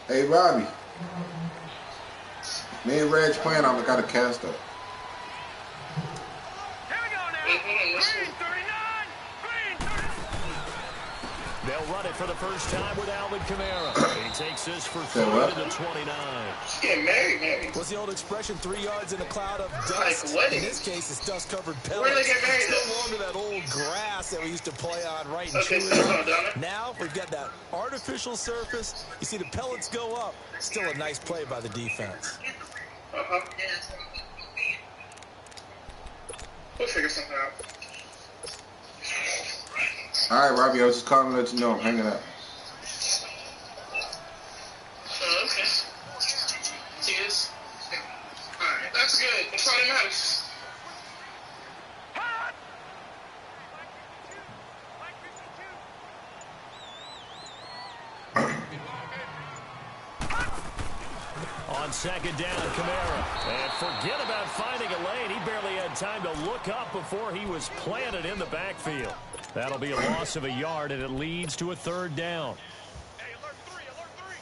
Hey, Robbie. Me and Reg playing, I got a cast up. Here we go now. Green 39. Green 39. They'll run it for the first time with Alvin Kamara. He takes this for 3 to the 29. She's getting married, maybe. What's the old expression? 3 yards in a cloud of dust. Like in this case, it's dust-covered pellets. Where do they get married? It's no longer that old grass that we used to play on right in Okay, Now we've got that artificial surface. You see the pellets go up. Still a nice play by the defense. We'll figure something out. All right, Robbie, I was just calling to let you know I'm hanging up. Oh, okay. Cheers. Alright, that's good. That's all that matters. On second down, Kamara. And forget about finding a lane. He barely had time to look up before he was planted in the backfield. That'll be a loss of a yard, and it leads to a 3rd down. Hey, alert 3, alert 3.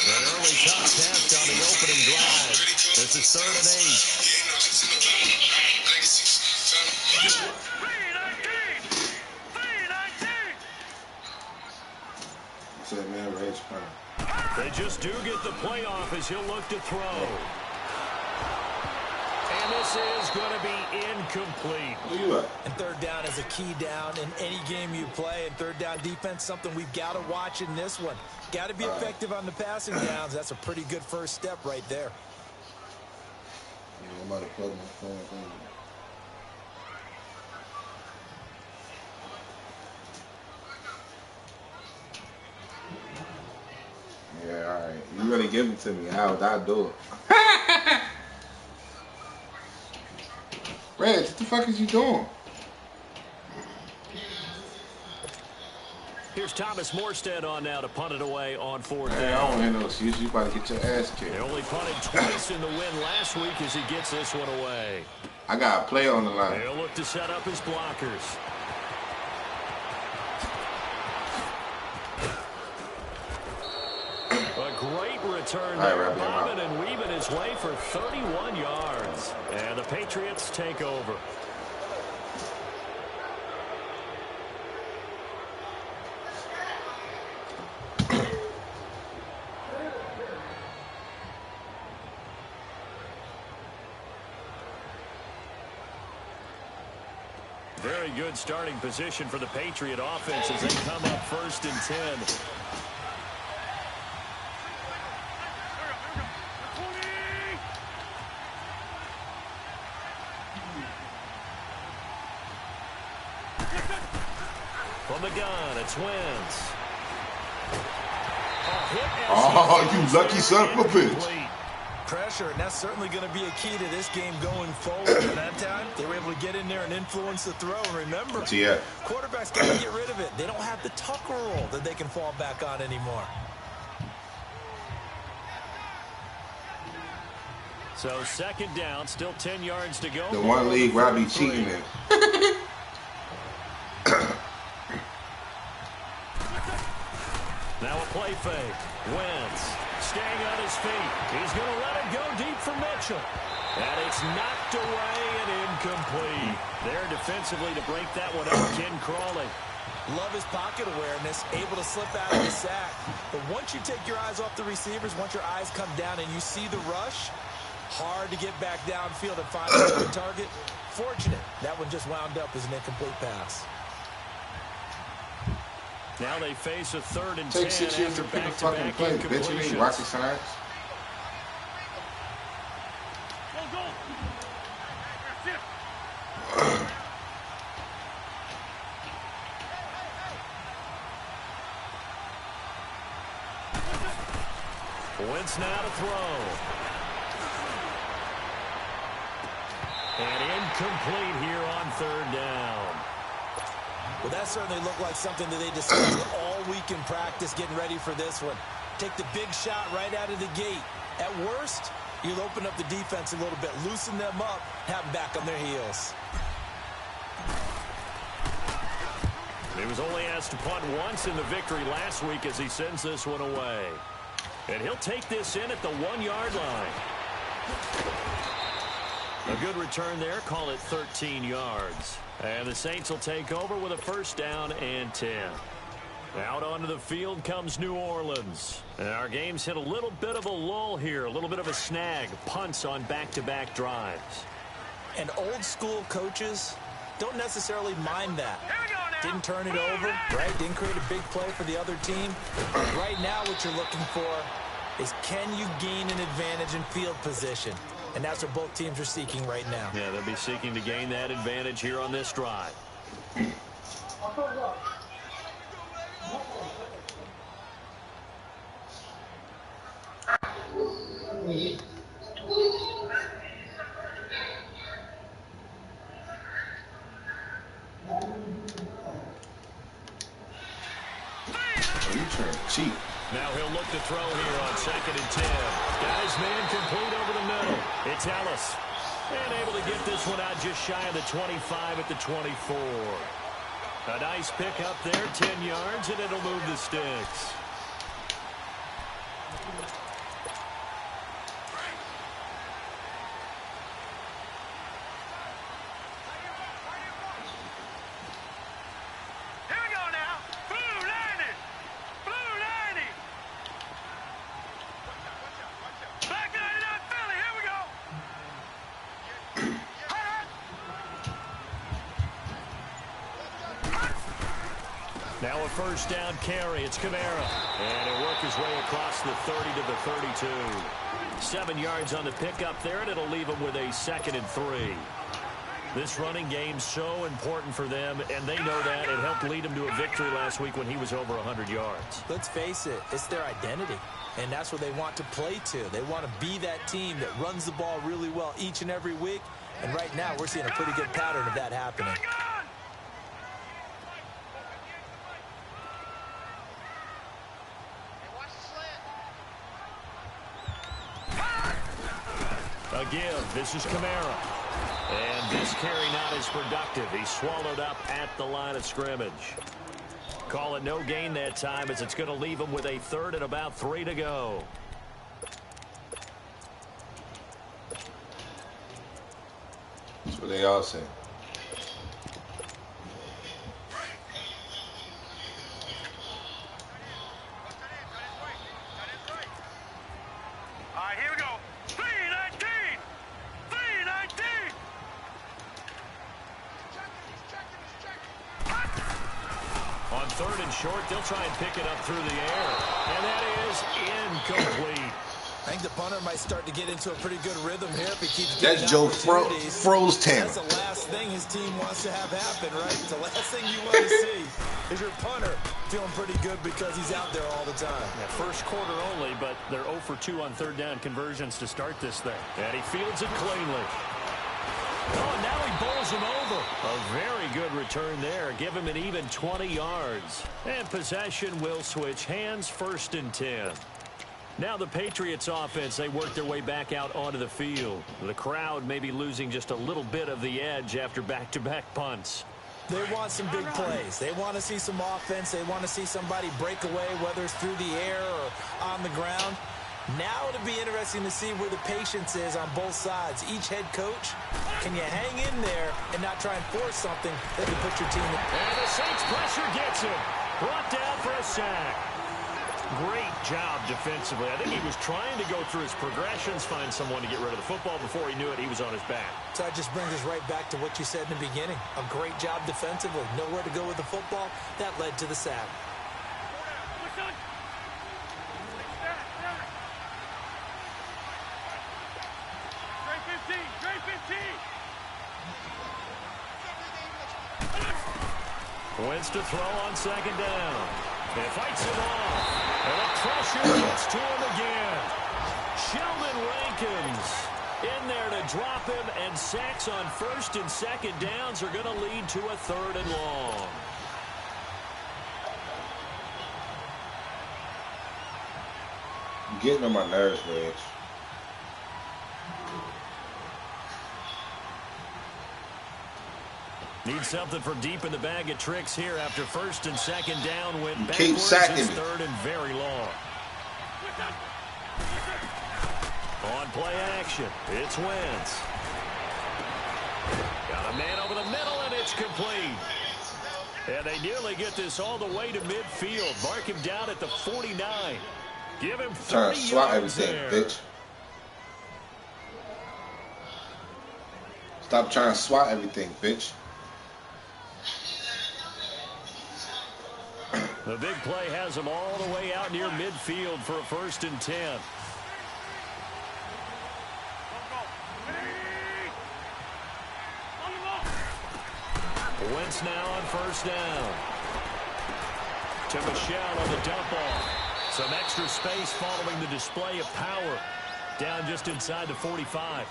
An early top test on the opening drive. This is 3rd and 8. Said, man, Reg playing. They just do get the playoff as he'll look to throw. And this is going to be incomplete. Where you at? And 3rd down is a key down in any game you play. And 3rd down defense, something we've got to watch in this one. Got to be effective on the passing downs. That's a pretty good first step right there. Yeah, I'm about to plug my phone in. Yeah, all right. You really give it to me. I'll do it. Reg, what the fuck is you doing? Here's Thomas Morstead on now to punt it away on 4th Man, I down. don't hear no excuse. You about to get your ass kicked. They only punted twice in the win last week as he gets this one away. I got a play on the line. They'll look to set up his blockers. A great return there, bobbing and weaving his way for 31 yards. And the Patriots take over. Very good starting position for the Patriot offense as they come up 1st and 10. From the gun, it's Wentz. Oh, you lucky son of a bitch. Pressure, and that's certainly going to be a key to this game going forward. For that time, they were able to get in there and influence the throw. And remember, quarterbacks got to get rid of it. They don't have the tuck rule that they can fall back on anymore. So 2nd down, still 10 yards to go. The one league Robbie cheating in. Now a play fake. Wentz staying on his feet. He's going to let it go deep for Mitchell. And it's knocked away and incomplete. There defensively to break that one up, Ken Crawley. Love his pocket awareness, able to slip out of the sack. But once you take your eyes off the receivers, once your eyes come down and you see the rush, hard to get back downfield and find a good target. Fortunate, that one just wound up as an incomplete pass. Now they face a 3rd and 10 Take 6 years to pick a fucking play, bitch. You ain't rocket science. Wentz now to throw. And incomplete here on 3rd down. Well, that certainly looked like something that they discussed all week in practice getting ready for this one. Take the big shot right out of the gate. At worst, you'll open up the defense a little bit, loosen them up, have them back on their heels. He was only asked to punt once in the victory last week as he sends this one away. And he'll take this in at the 1-yard line. A good return there. Call it 13 yards. And the Saints will take over with a first down and 10. Out onto the field comes New Orleans. And our game's hit a little bit of a lull here, a little bit of a snag. Punts on back-to-back drives. And old-school coaches don't necessarily mind that. Didn't turn it over, right? Didn't create a big play for the other team. Right now what you're looking for is, can you gain an advantage in field position? And that's what both teams are seeking right now. Yeah, they'll be seeking to gain that advantage here on this drive. Cheap. Now he'll look to throw here on 2nd and 10. Got his man complete over the middle. It's Ellis. And able to get this one out just shy of the 25 at the 24. A nice pick up there, 10 yards, and it'll move the sticks. Now a first down carry. It's Kamara. And he'll work his way across the 30 to the 32. 7 yards on the pickup there, and it'll leave him with a 2nd and 3. This running game's so important for them, and they know that. It helped lead him to a victory last week when he was over 100 yards. Let's face it, it's their identity, and that's what they want to play to. They want to be that team that runs the ball really well each and every week, and right now we're seeing a pretty good pattern of that happening. A give. This is Kamara. And this carry not as productive. He's swallowed up at the line of scrimmage. Call it no gain that time, as it's going to leave him with a 3rd and about 3 to go. That's what they all say. Short, they'll try and pick it up through the air. And that is incomplete. I think the punter might start to get into a pretty good rhythm here if he keeps getting That's Joe opportunities. Froze Tanner. That's the last thing his team wants to have happen, right? It's the last thing you want to see is your punter feeling pretty good because he's out there all the time. Yeah, first quarter only, but they're 0 for 2 on 3rd down conversions to start this thing. And he fields it cleanly. Oh, and now he bowls him over. A very good return there. Give him an even 20 yards. And possession will switch hands, 1st and 10. Now the Patriots offense, they work their way back out onto the field. The crowd may be losing just a little bit of the edge after back-to-back punts. They want some big plays. They want to see some offense. They want to see somebody break away, whether it's through the air or on the ground. Now it'll be interesting to see where the patience is on both sides. Each head coach, can you hang in there and not try and force something that can put your team in? And the Saints pressure gets him. Brought down for a sack. Great job defensively. I think he was trying to go through his progressions, find someone to get rid of the football. Before he knew it, he was on his back. So that just brings us right back to what you said in the beginning. A great job defensively. Nowhere to go with the football. That led to the sack. Wins to throw on 2nd down. He fights him off. And the pressure gets to him again. Sheldon Rankins in there to drop him, and sacks on 1st and 2nd downs are going to lead to a 3rd and long. You're getting on my nerves, Reg. Need something for deep in the bag of tricks here after first and second down. Went You keep backwards. sacking It's me. third and very long. On play action, it's Wentz. Got a man over the middle, and it's complete. And they nearly get this all the way to midfield. Mark him down at the 49. Give him 30 Trying to swat yards everything, there. bitch. Stop trying to swat everything, bitch. The big play has him all the way out near midfield for a first and 10. Wentz now on first down. To Michelle on the dump off. Some extra space following the display of power. Down just inside the 45.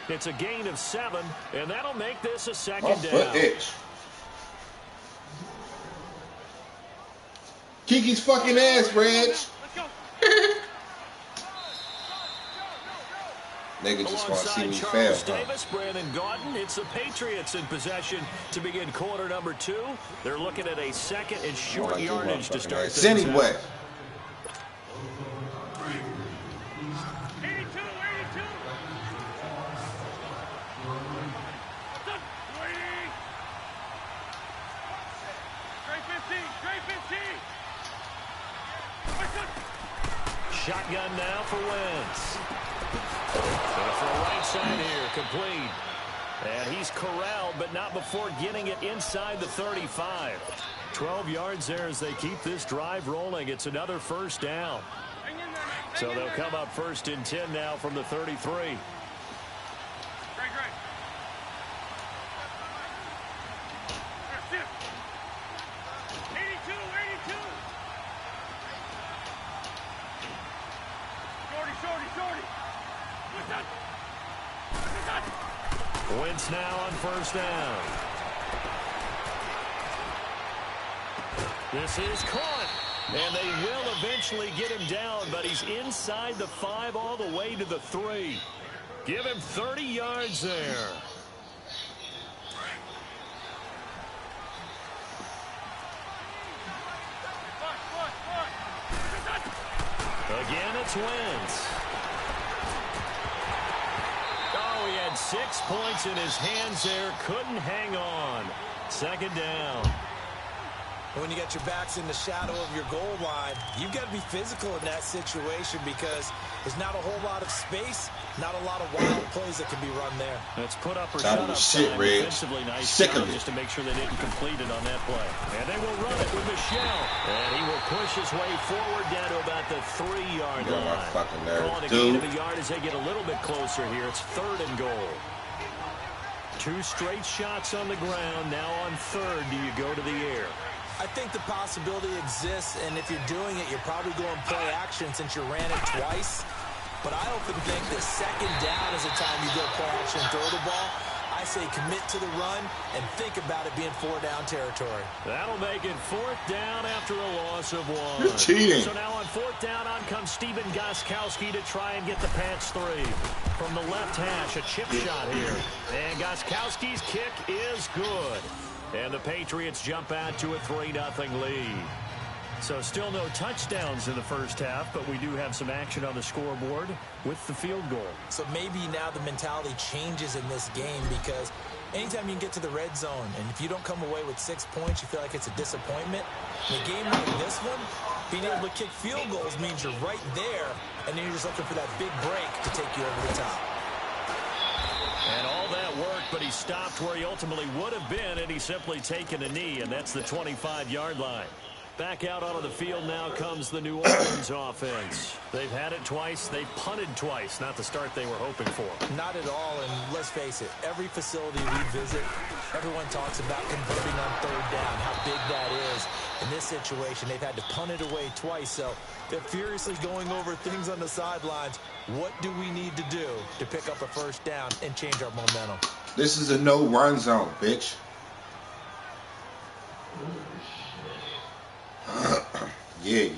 It's a gain of 7, and that'll make this a second My down. foot itch. Kiki's fucking ass, Reg. Nigga just want to see Alongside me fail, Charles huh? Davis, Brandon Gaudin, it's the Patriots in possession to begin quarter number 2. They're looking at a second and short Like yardage to start ass. things Anyway. out. 82. Straight 15. Shotgun now for Wentz. For a right side here, complete. And he's corralled, but not before getting it inside the 35. 12 yards there as they keep this drive rolling. It's another first down. So they'll come up first and 10 now from the 33. Great. 82. Shorty. Wentz now on first down. This is caught. And they will eventually get him down, but he's inside the 5 all the way to the 3. Give him 30 yards there. Again, it's Wentz. Oh, he had 6 points in his hands there. Couldn't hang on. Second down. When you got your backs in the shadow of your goal line, you've got to be physical in that situation because there's not a whole lot of space, not a lot of wild plays that can be run there. Let's put up or That shut up was shit, time. Reg. Defensively nice Sick job of it. just to make sure they didn't complete it on that play. And they will run it with Michelle. And he will push his way forward down to about the 3-yard Get on line. my fucking nerves, Calling a dude. gain of a yard as they get a little bit closer here. It's third and goal. 2 straight shots on the ground. Now on third, do you go to the air? I think the possibility exists, and if you're doing it, you're probably going play action since you ran it twice. But I often think that second down is the time you go play action and throw the ball. I say commit to the run and think about it being 4-down territory. That'll make it 4th down after a loss of 1. You're cheating. So now on 4th down, on comes Steven Gostkowski to try and get the Pats 3. From the left hash, a chip shot here. And Gostkowski's kick is good. And the Patriots jump out to a 3-0 lead. So still no touchdowns in the first half, but we do have some action on the scoreboard with the field goal. So maybe now the mentality changes in this game because anytime you can get to the red zone, and if you don't come away with 6 points, you feel like it's a disappointment. In a game like this one, being able to kick field goals means you're right there, and then you're just looking for that big break to take you over the top. And all that work, but he stopped where he ultimately would have been, and he's simply taken a knee, and that's the 25-yard line. Back out onto the field now comes the New Orleans offense. They've had it twice. They've punted twice. Not the start they were hoping for. Not at all, and let's face it, every facility we visit, everyone talks about converting on 3rd down, how big that is. In this situation, they've had to punt it away twice, so they're furiously going over things on the sidelines. What do we need to do to pick up a 1st down and change our momentum? This is a no-run zone, bitch. Yeah.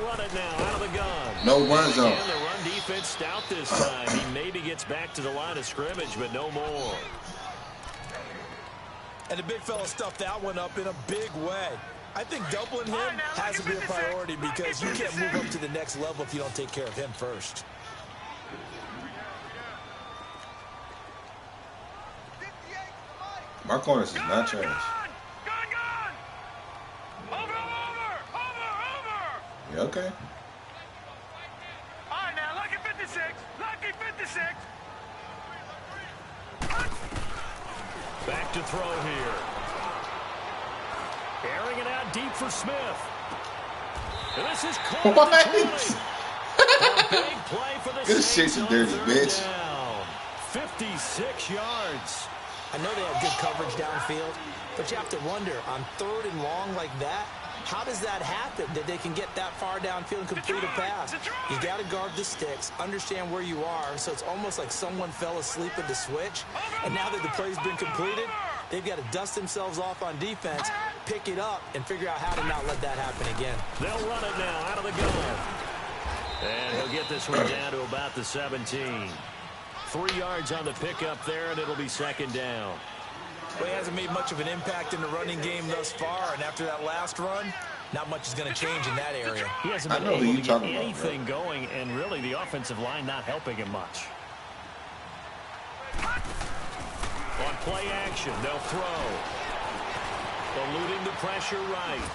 run it now out of the gun. No run zone. And the run defense stout this time. He maybe gets back to the line of scrimmage, but no more. And the big fella stuffed that one up in a big way. I think doubling him has to be a priority because you can't move up to the next level if you don't take care of him first. My corners is not trash. Over. Yeah, okay. All right, now, lucky 56. Lucky 56. Back to throw here. Airing it out deep for Smith. And this is caught What? at the 20. A big play for the This Saints shit's a on dirty third bitch. down. 56 yards. I know they have good coverage downfield, but you have to wonder, on 3rd and long like that, how does that happen, that they can get that far downfield and complete a pass? You got to guard the sticks, understand where you are, so it's almost like someone fell asleep at the switch, and now that the play's been completed, they've got to dust themselves off on defense, pick it up, and figure out how to not let that happen again. They'll run it now out of the gun. And he'll get this one down to about the 17. 3 yards on the pickup there, and it'll be 2nd down. Well, he hasn't made much of an impact in the running game thus far, and after that last run, not much is going to change in that area. He hasn't been able to get anything going, and really the offensive line not helping him much. On play action, they'll throw. Eluding the pressure right.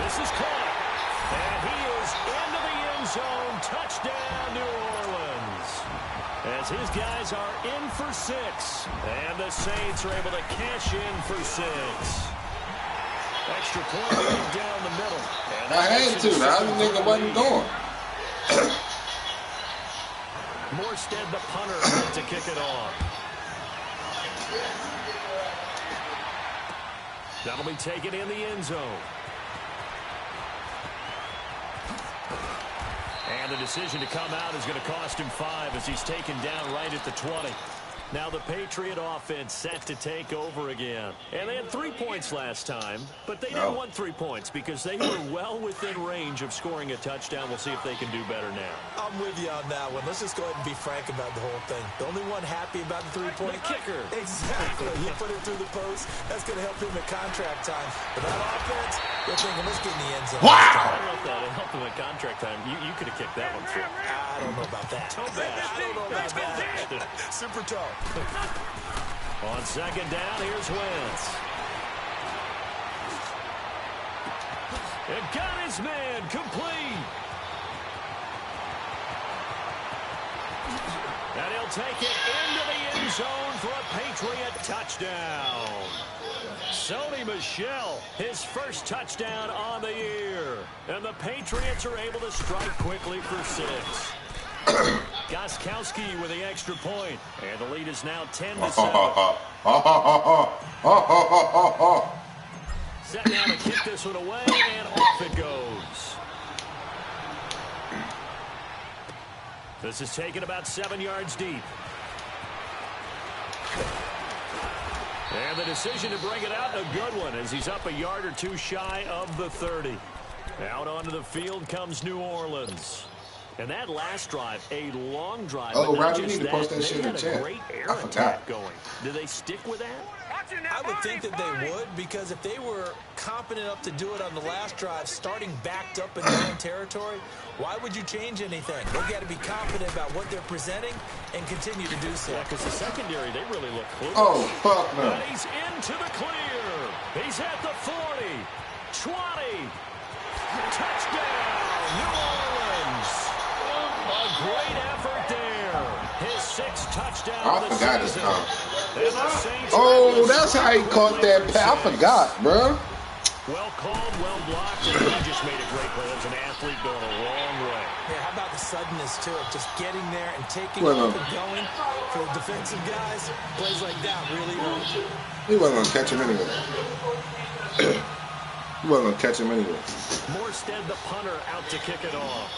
This is caught. And he is into the end zone. Touchdown, New Orleans. As his guys are in for 6. And the Saints are able to cash in for 6. Extra point down the middle. And I had to. I didn't think it wasn't going. Morstead, the punter, to kick it off. That'll be taken in the end zone. And the decision to come out is going to cost him 5 as he's taken down right at the 20. Now the Patriot offense set to take over again. And they had 3 points last time, but they didn't want 3 points because they were well within range of scoring a touchdown. We'll see if they can do better now. I'm with you on that one. Let's just go ahead and be frank about the whole thing. The only one happy about the 3-point kicker. Exactly. You put it through the post. That's going to help him at contract time. But that offense, they're thinking, let's get in the end zone. I don't know if that helped him at contract time. You could have kicked that one through. I don't know about that. Toe bash. I don't know about that. Super toe. On 2nd down, here's Wentz. It got his man complete. And he'll take it into the end zone for a Patriot touchdown. Sony Michel, his first touchdown on the year. And the Patriots are able to strike quickly for 6. Gostkowski with the extra point. And the lead is now 10-7. Set now to kick this one away, and off it goes. This is taken about 7 yards deep. And the decision to bring it out, a good one, as he's up a yard or 2 shy of the 30. Out onto the field comes New Orleans. And that last drive, a long drive. Oh, but Roger, you need to post that shit in the chat. Great air I forgot. attack going. Do they stick with that? I would think that they would, because if they were confident enough to do it on the last drive, starting backed up in their own territory, why would you change anything? They've got to be confident about what they're presenting and continue to do so. Yeah, because the secondary, they really look close. Oh, fuck no. And he's into the clear. He's at the 40, 20. Touchdown, New Orleans. A great effort there. His 6th touchdown I of the forgot his season. count. And the Saints Oh, that's how he caught that pass. I forgot, bro. Well called, well blocked, and he just made a great play. That was an athlete going a long way. Yeah, how about the suddenness, too, of just getting there and taking Well, off and going. For the defensive guys, plays like that really hurt. He wasn't going to catch him anyway. He wasn't going to catch him anyway. Morstead, the punter, out to kick it off.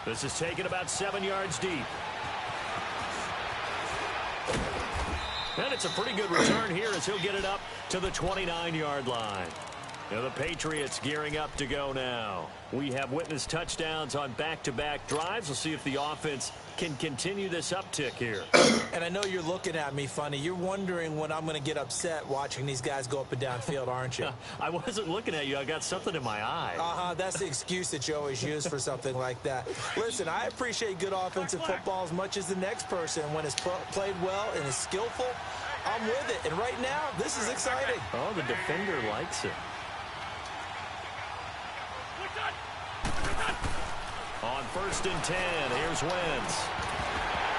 This is taken about 7 yards deep. And it's a pretty good return here as he'll get it up to the 29-yard line. Now the Patriots gearing up to go now. We have witnessed touchdowns on back-to-back drives. We'll see if the offense can continue this uptick here. And I know you're looking at me funny. You're wondering when I'm going to get upset watching these guys go up and down field, aren't you? I wasn't looking at you. I got something in my eye. That's the excuse that you always use for something like that. Listen, I appreciate good offensive football as much as the next person. When it's played well and is skillful, I'm with it. And right now, this is exciting. Oh, the defender likes it. On 1st and 10, here's Wentz.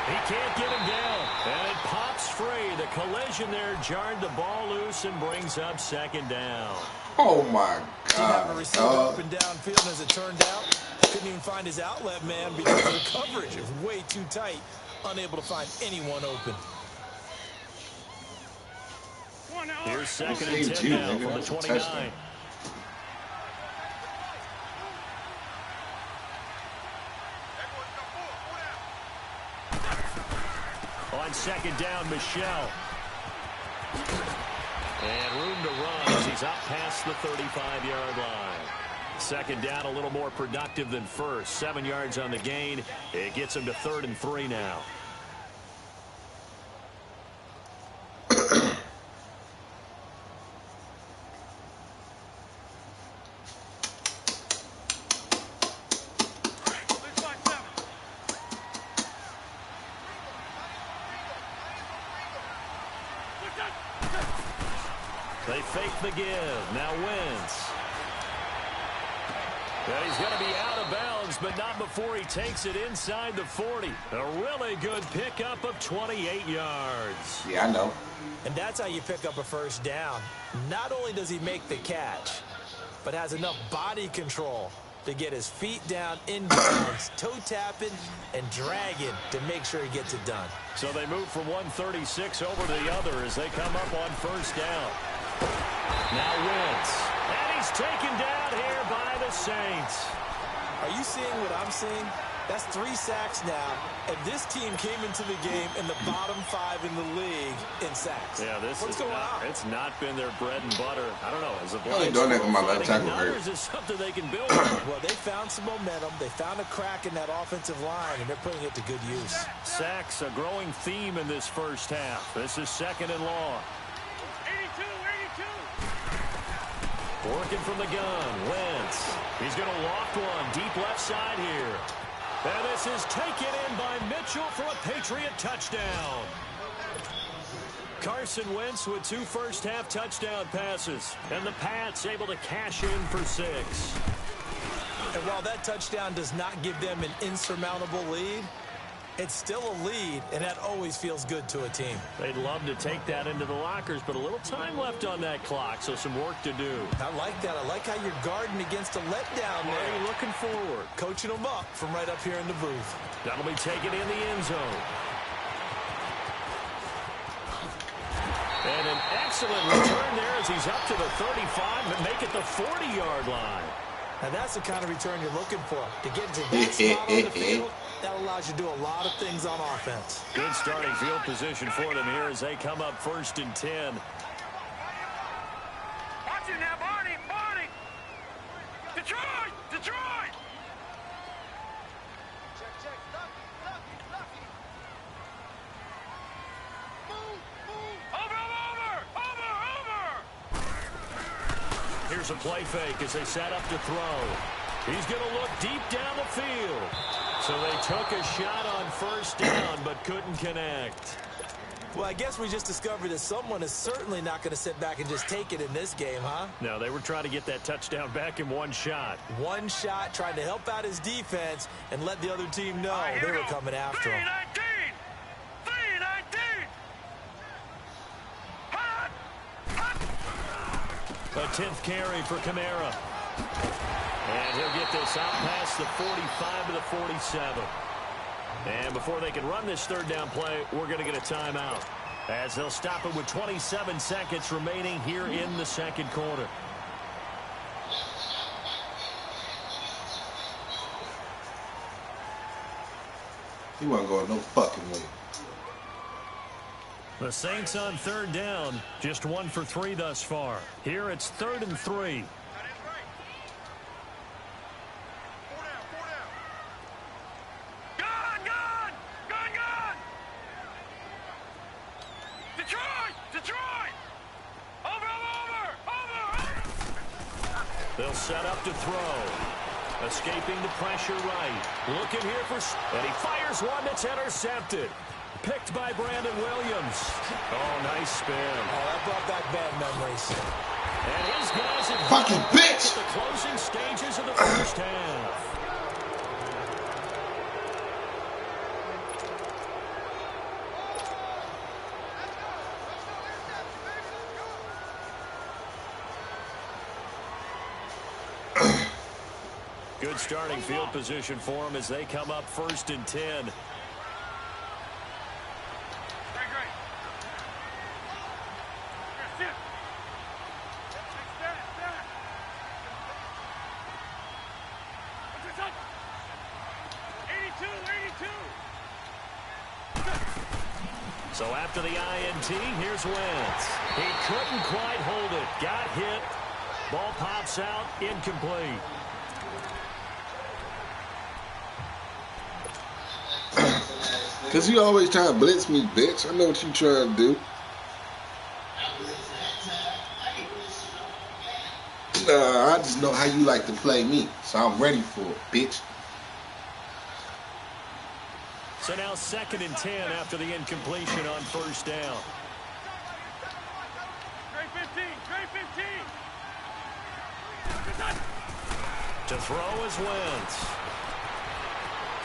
He can't get him down, and it pops free. The collision there jarred the ball loose and brings up 2nd down. Oh, my He had a receiver God. up and downfield, and as it turned out, couldn't even find his outlet man because the coverage is way too tight, unable to find anyone open. Here's 2nd and 10 now from the 29. On 2nd down, Michelle. And room to run as he's up past the 35-yard line. 2nd down, a little more productive than first. 7 yards on the gain. It gets him to 3rd and 3 now. They fake the give. Now Wentz. Well, he's going to be out of bounds, but not before he takes it inside the 40. A really good pickup of 28 yards. Yeah, I know. And that's how you pick up a 1st down. Not only does he make the catch, but has enough body control to get his feet down in bounds, toe tapping and dragging to make sure he gets it done. So they move from 136 over to the other as they come up on 1st down. Now Wentz. And he's taken down here by the Saints. Are you seeing what I'm seeing? That's 3 sacks now, and this team came into the game in the bottom 5 in the league in sacks. Yeah, What's going on? It's not been their bread and butter. I don't know. Is it I ain't doing that with my left tackle hurt. Is it something they can build on? Well, they found some momentum. They found a crack in that offensive line, and they're putting it to good use. Sacks, a growing theme in this first half. This is 2nd and long. 82, 82. Working from the gun, Wentz. He's going to loft one deep left side here. And this is taken in by Mitchell for a Patriot touchdown. Carson Wentz with 2 first-half touchdown passes. And the Pats able to cash in for 6. And while that touchdown does not give them an insurmountable lead, it's still a lead, and that always feels good to a team. They'd love to take that into the lockers, but a little time left on that clock, so some work to do. I like that. I like how you're guarding against a letdown there. Already looking forward. Coaching them up from right up here in the booth. That'll be taken in the end zone. And an excellent return there as he's up to the 35, but make it the 40-yard line. Now that's the kind of return you're looking for. To get to that spot on the field, that allows you to do a lot of things on offense. Good starting field position for them here as they come up 1st and 10. Watch it now, Barney, Barney. Detroit, Detroit. Check. Lucky. Move. Over. Here's a play fake as they set up to throw. He's going to look deep down the field. So they took a shot on 1st down, but couldn't connect. Well, I guess we just discovered that someone is certainly not going to sit back and just take it in this game, huh? No, they were trying to get that touchdown back in one shot. One shot, trying to help out his defense and let the other team know they were coming after him. 319. Hot. A 10th carry for Kamara. And he'll get this out past the 45 to the 47. And before they can run this 3rd down play, we're going to get a timeout, as they'll stop it with 27 seconds remaining here in the 2nd quarter. He wasn't going no fucking way. The Saints on third down, just 1 for 3 thus far. Here it's 3rd and 3. They'll set up to throw. Escaping the pressure right. Looking here for... And he fires one that's intercepted. Picked by Brandon Williams. Oh, nice spin. Oh, that brought back bad memories. And his guys have... Fucking bitch! The closing stages of the first half. Good starting field position for them as they come up 1st and 10. So after the INT, here's Wentz. He couldn't quite hold it. Got hit. Ball pops out. Incomplete. Because you always trying to blitz me, bitch. I know what you trying to do. I just know how you like to play me. So I'm ready for it, bitch. So now 2nd and 10 after the incompletion on 1st down. To throw is Wentz.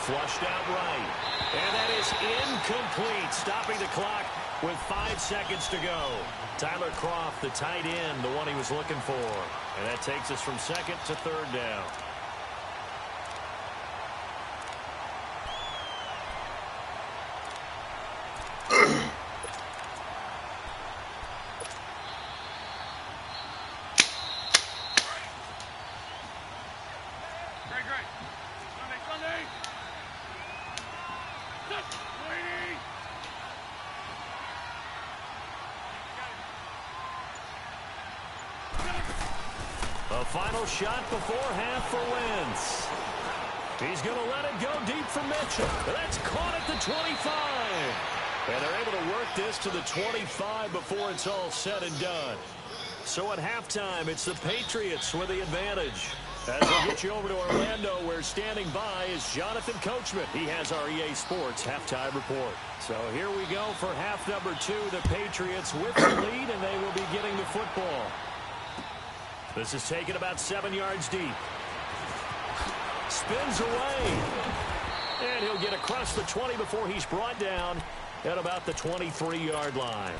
Flushed out right. And that is incomplete. Stopping the clock with 5 seconds to go. Tyler Kroft, the tight end, the one he was looking for. And that takes us from 2nd to 3rd down. A final shot before half for Wentz. He's going to let it go deep for Mitchell. That's caught at the 25. And they're able to work this to the 25 before it's all said and done. So at halftime, it's the Patriots with the advantage. As we get you over to Orlando, where standing by is Jonathan Coachman. He has our EA Sports halftime report. So here we go for half number 2. The Patriots with the lead, and they will be getting the football. This is taken about 7 yards deep. Spins away. And he'll get across the 20 before he's brought down at about the 23-yard line.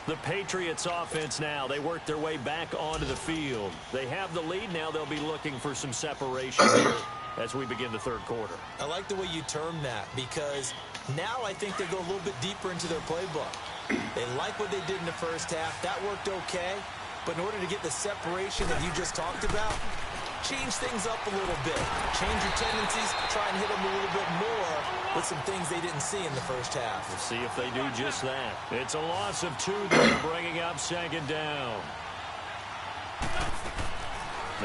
The Patriots offense now, they work their way back onto the field. They have the lead now. They'll be looking for some separation here as we begin the 3rd quarter. I like the way you term that, because now I think they go a little bit deeper into their playbook. They like what they did in the first half. That worked okay. But in order to get the separation that you just talked about, change things up a little bit. Change your tendencies, try and hit them a little bit more with some things they didn't see in the first half. We'll see if they do just that. It's a loss of 2 there, bringing up 2nd down.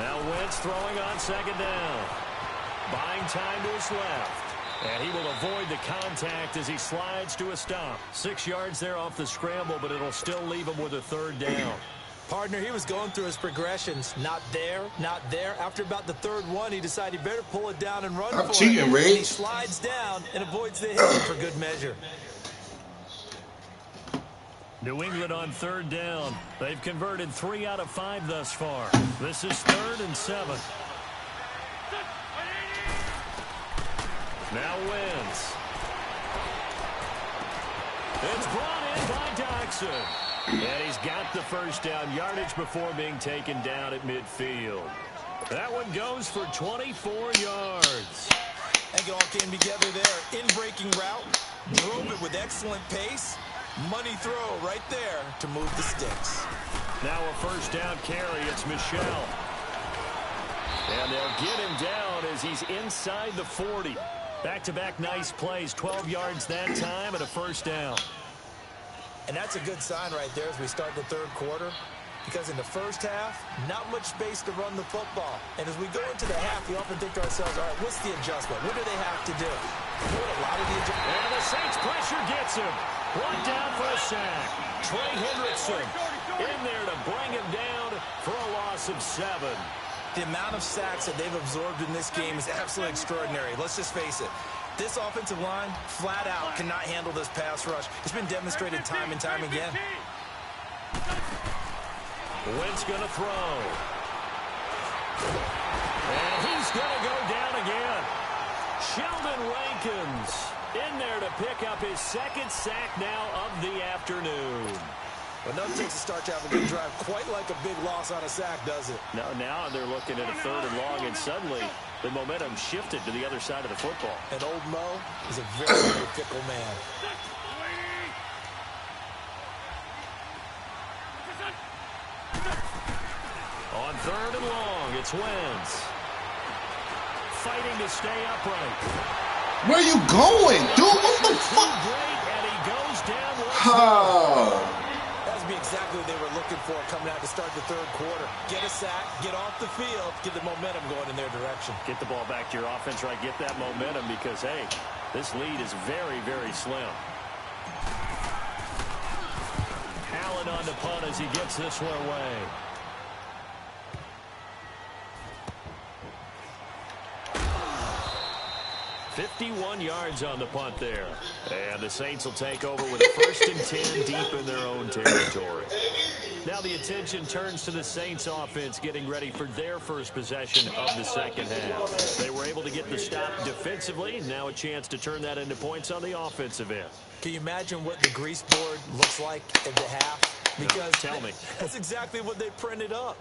Now Wentz throwing on 2nd down. Buying time to his left. And he will avoid the contact as he slides to a stop. 6 yards there off the scramble, but it'll still leave him with a 3rd down. Partner, he was going through his progressions. Not there, not there. After about the 3rd one, he decided he better pull it down and run for it. I'm cheating, Ray. And he slides down and avoids the hit for good measure. New England on 3rd down. They've converted 3 out of 5 thus far. This is 3rd and 7. Now Wentz. It's brought in by Doxson. And he's got the 1st down yardage before being taken down at midfield. That one goes for 24 yards. I think it all came together there. In-breaking route, drove it with excellent pace. Money throw right there to move the sticks. Now a 1st down carry. It's Michel. And they'll get him down as he's inside the 40. Back-to-back nice plays. 12 yards that time and a 1st down. And that's a good sign right there as we start the third quarter. Because in the first half, not much space to run the football. And as we go into the half, we often think to ourselves, all right, what's the adjustment? What do they have to do? A lot of the adjustment. And the Saints pressure gets him. One down for a sack. Trey Hendrickson in there to bring him down for a loss of 7. The amount of sacks that they've absorbed in this game is absolutely extraordinary. Let's just face it. This offensive line, flat out, cannot handle this pass rush. It's been demonstrated time and time again. Wentz going to throw. And he's going to go down again. Sheldon Rankins in there to pick up his second sack now of the afternoon. Well, nothing takes a start to have a good drive quite like a big loss on a sack, does it? No, now they're looking at a 3rd and long, and suddenly the momentum shifted to the other side of the football. And old Mo is a very, very fickle man. On 3rd and long, it's Wentz. Fighting to stay upright. Where you going, dude? What the fuck? Great, and he goes down. That would be exactly what they were looking for coming out to start the third quarter. Get a sack, get off the field, get the momentum going in their direction. Get the ball back to your offense, right? Get that momentum because, hey, this lead is very, very slim. Allen on the punt as he gets this one away. 51 yards on the punt there. And the Saints will take over with a 1st and 10 deep in their own territory. Now the attention turns to the Saints offense getting ready for their first possession of the second half. They were able to get the stop defensively. Now a chance to turn that into points on the offensive end. Can you imagine what the grease board looks like at the half? Because no, tell me. That's exactly what they printed up.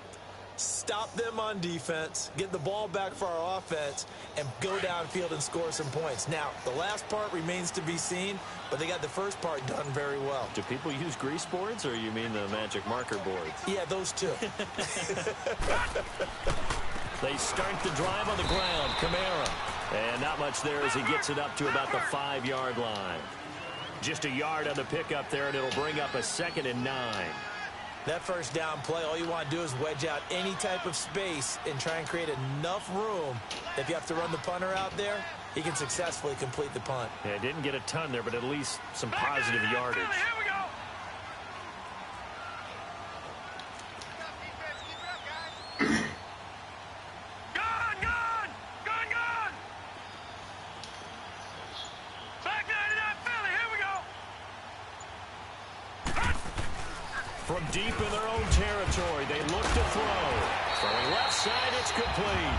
Stop them on defense, get the ball back for our offense, and go downfield and score some points. Now, the last part remains to be seen, but they got the first part done very well. Do people use grease boards, or you mean the magic marker boards? Yeah, those two. They start the drive on the ground. Kamara. And not much there as he gets it up to about the 5-yard line. Just a yard on the pickup there, and it'll bring up a 2nd and 9. That first down play, all you want to do is wedge out any type of space and try and create enough room. If you have to run the punter out there, he can successfully complete the punt. Yeah, didn't get a ton there, but at least some positive yardage. Here we go. Gone. Back 99 Philly, here we go. From deep in their own territory, they look to throw. Throwing left side, it's complete.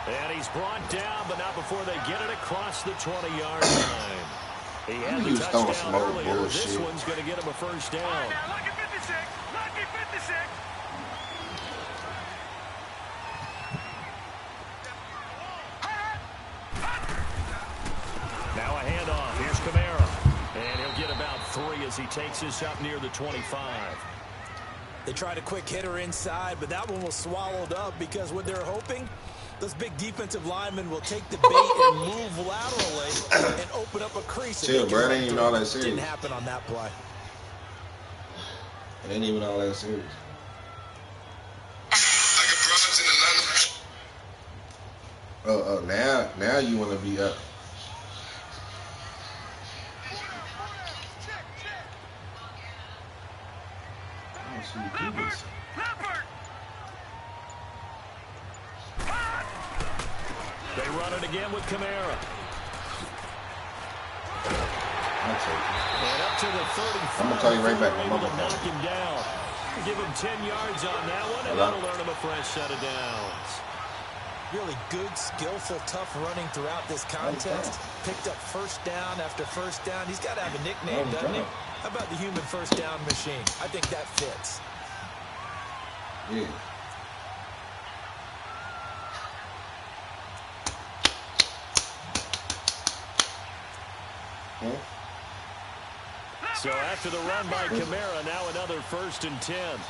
And he's brought down, but not before they get it across the 20-yard line. He had the touchdown earlier. This one's going to get him a first down. All right, now, lucky 56. Lucky 56. Now a handoff. Here's Kamara. And he'll get about 3 as he takes this up near the 25. They tried a quick hitter inside, but that one was swallowed up because what they're hoping, those big defensive linemen will take the bait and move laterally and open up a crease. Chill, bro. It ain't even all that serious. Didn't happen on that play. It ain't even all that serious. Oh, now you want to be up. They run it again with Kamara. And up to the 35. I'm going to call you right back. Able to knock him down. Give him 10 yards on that one, and that'll earn him a fresh set of downs. Really good, skillful, tough running throughout this contest. Picked up first down after first down. He's got to have a nickname, doesn't he? How about the human first down machine? I think that fits. Yeah. So after the run by Kamara, now another 1st and 10.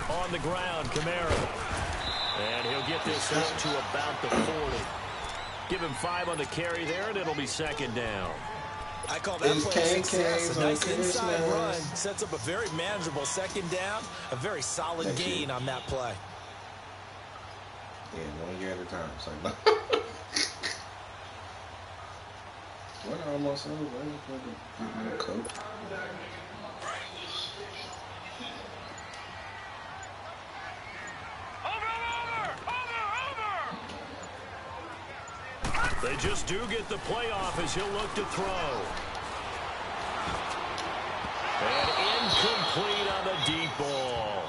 On the ground, Kamara. And he'll get this up to about the 40. Give him 5 on the carry there, and it'll be second down. I call that play a success. A nice inside run sets up a very manageable second down. A very solid gain on that play. Yeah, 1 year at a time. So, what almost over? Waiting for the coach. They just do get the play off as he'll look to throw. And incomplete on the deep ball.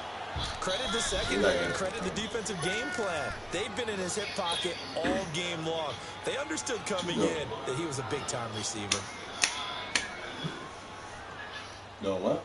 Credit the secondary and credit the defensive game plan. They've been in his hip pocket all game long. They understood coming in that he was a big-time receiver. No what?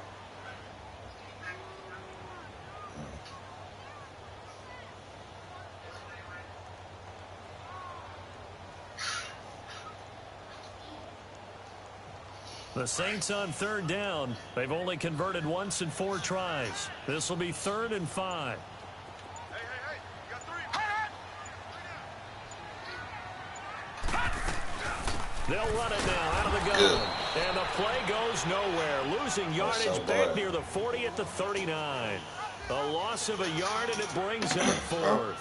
The Saints on third down. They've only converted once in 4 tries. This will be 3rd and 5. Hey, you got 3. They'll run it now out of the gun. And the play goes nowhere. Losing yardage back near the 40 at the 39. A loss of a yard, and it brings up 4th.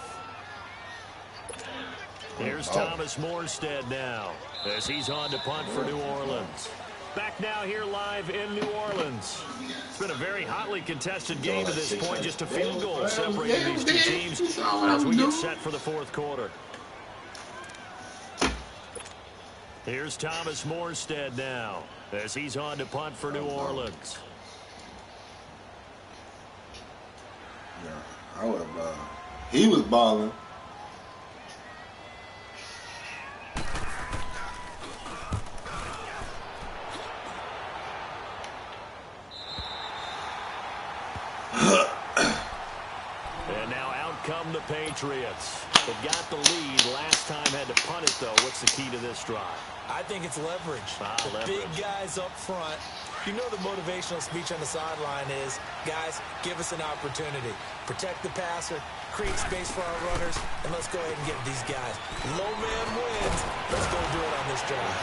Here's Thomas Morstead now as he's on to punt for New Orleans. Back now here live in New Orleans. It's been a very hotly contested game to this point. Just a field goal separating these two teams as we get set for the 4th quarter. Here's Thomas Morstead now as he's on to punt for New Orleans. Yeah, I would have. He was balling. And now out come the Patriots. They've got the lead. Last time had to punt it, though. What's the key to this drive? I think it's leverage. Big guys up front. You know the motivational speech on the sideline is, guys, give us an opportunity. Protect the passer, create space for our runners, and let's go ahead and get these guys. Low man wins. Let's go do it on this drive.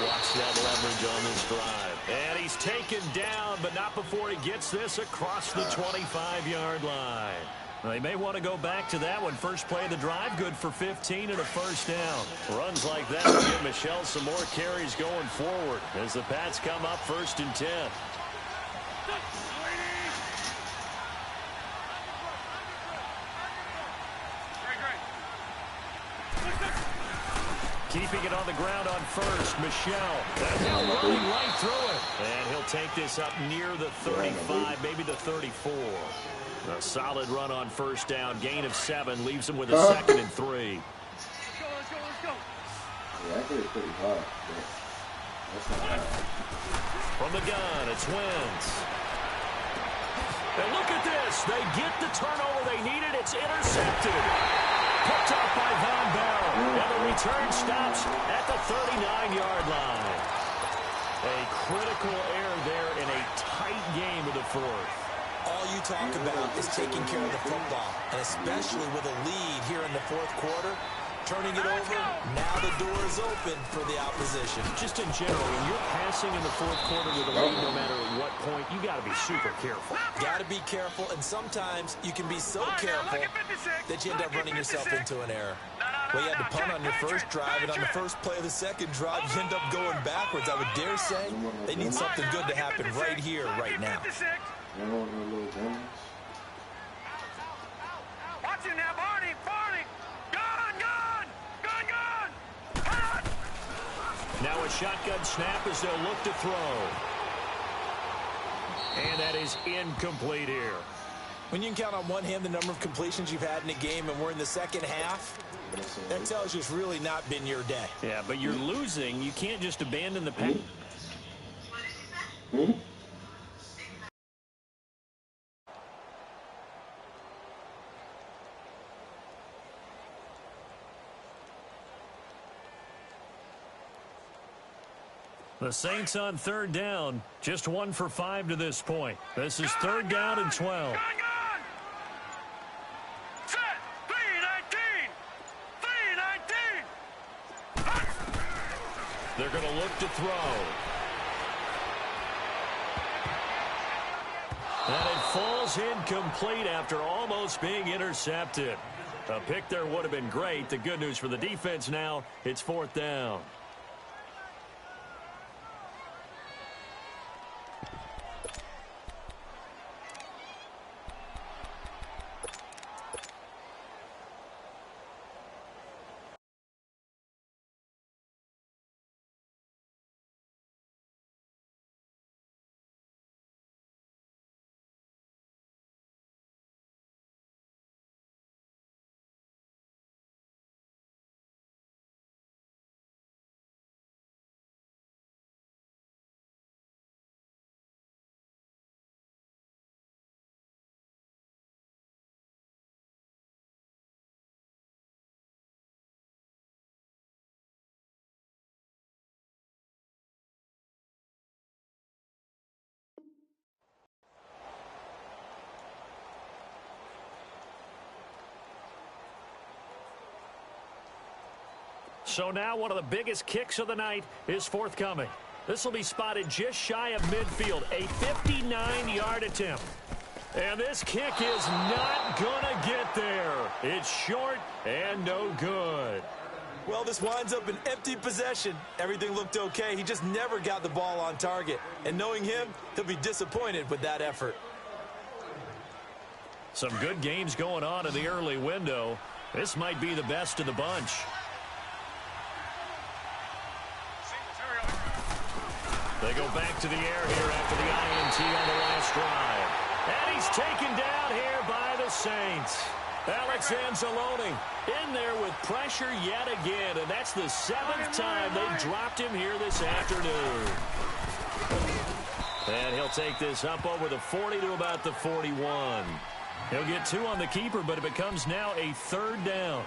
Watch that leverage on this drive. And he's taken down, but not before he gets this across the 25-yard line. They may want to go back to that one. First play of the drive, good for 15 and a first down. Runs like that will give Michelle some more carries going forward as the Pats come up 1st and 10. Keeping it on the ground on first, Michelle. That's running right through it. And he'll take this up near the 35, maybe the 34. A solid run on first down. Gain of 7 leaves him with a 2nd and 3. Let's go. Yeah, I think it's pretty hard. That's not hard. From the gun, it's Wentz. And look at this. They get the turnover they needed. It's intercepted. Picked up by Von Bell. And the return stops at the 39-yard line. A critical error there in a tight game of the 4th. All you talk about is taking care of the football, and especially with a lead here in the 4th quarter, turning it over, now the door is open for the opposition. Just in general, when you're passing in the 4th quarter with a lead, no matter at what point, you got to be super careful. Got to be careful, and sometimes you can be so careful that you end up running yourself into an error. Well, you had to punt on your first drive, and on the first play of the second drive, you end up going backwards. I would dare say they need something good to happen right here, right now. Watch it now, Barney. Gun. Now a shotgun snap as they'll look to throw. And that is incomplete here. When you can count on one hand the number of completions you've had in a game, and we're in the second half, that tells you it's really not been your day. Yeah, but you're losing. You can't just abandon the pass. The Saints on third down, just 1 for 5 to this point. This is 3rd down and 12. Set. 3 He'll look to throw. And it falls incomplete after almost being intercepted. A pick there would have been great. The good news for the defense now, it's 4th down. So now one of the biggest kicks of the night is forthcoming. This will be spotted just shy of midfield, a 59-yard attempt. And this kick is not going to get there. It's short and no good. Well, this winds up an empty possession. Everything looked okay. He just never got the ball on target. And knowing him, he'll be disappointed with that effort. Some good games going on in the early window. This might be the best of the bunch. They go back to the air here after the INT on the last drive. And he's taken down here by the Saints. Alex Anzalone in there with pressure yet again, and that's the 7th time they dropped him here this afternoon. And he'll take this up over the 40 to about the 41. He'll get 2 on the keeper, but it becomes now a 3rd down.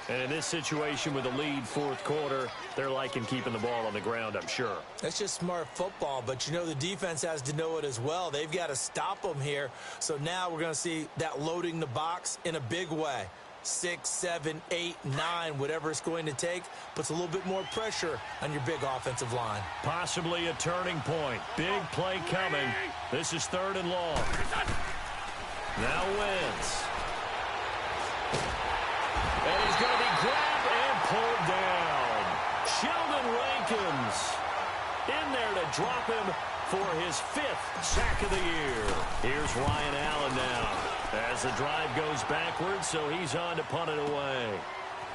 And in this situation with the lead 4th quarter, they're liking keeping the ball on the ground, I'm sure. That's just smart football, but you know the defense has to know it as well. They've got to stop them here. So now we're going to see that loading the box in a big way. 6, 7, 8, 9, whatever it's going to take, puts a little bit more pressure on your big offensive line. Possibly a turning point. Big play coming. This is 3rd and long. Now Wentz. And he's going to be grabbed and pulled down. Sheldon Rankins in there to drop him for his 5th sack of the year. Here's Ryan Allen now as the drive goes backwards, so he's on to punt it away.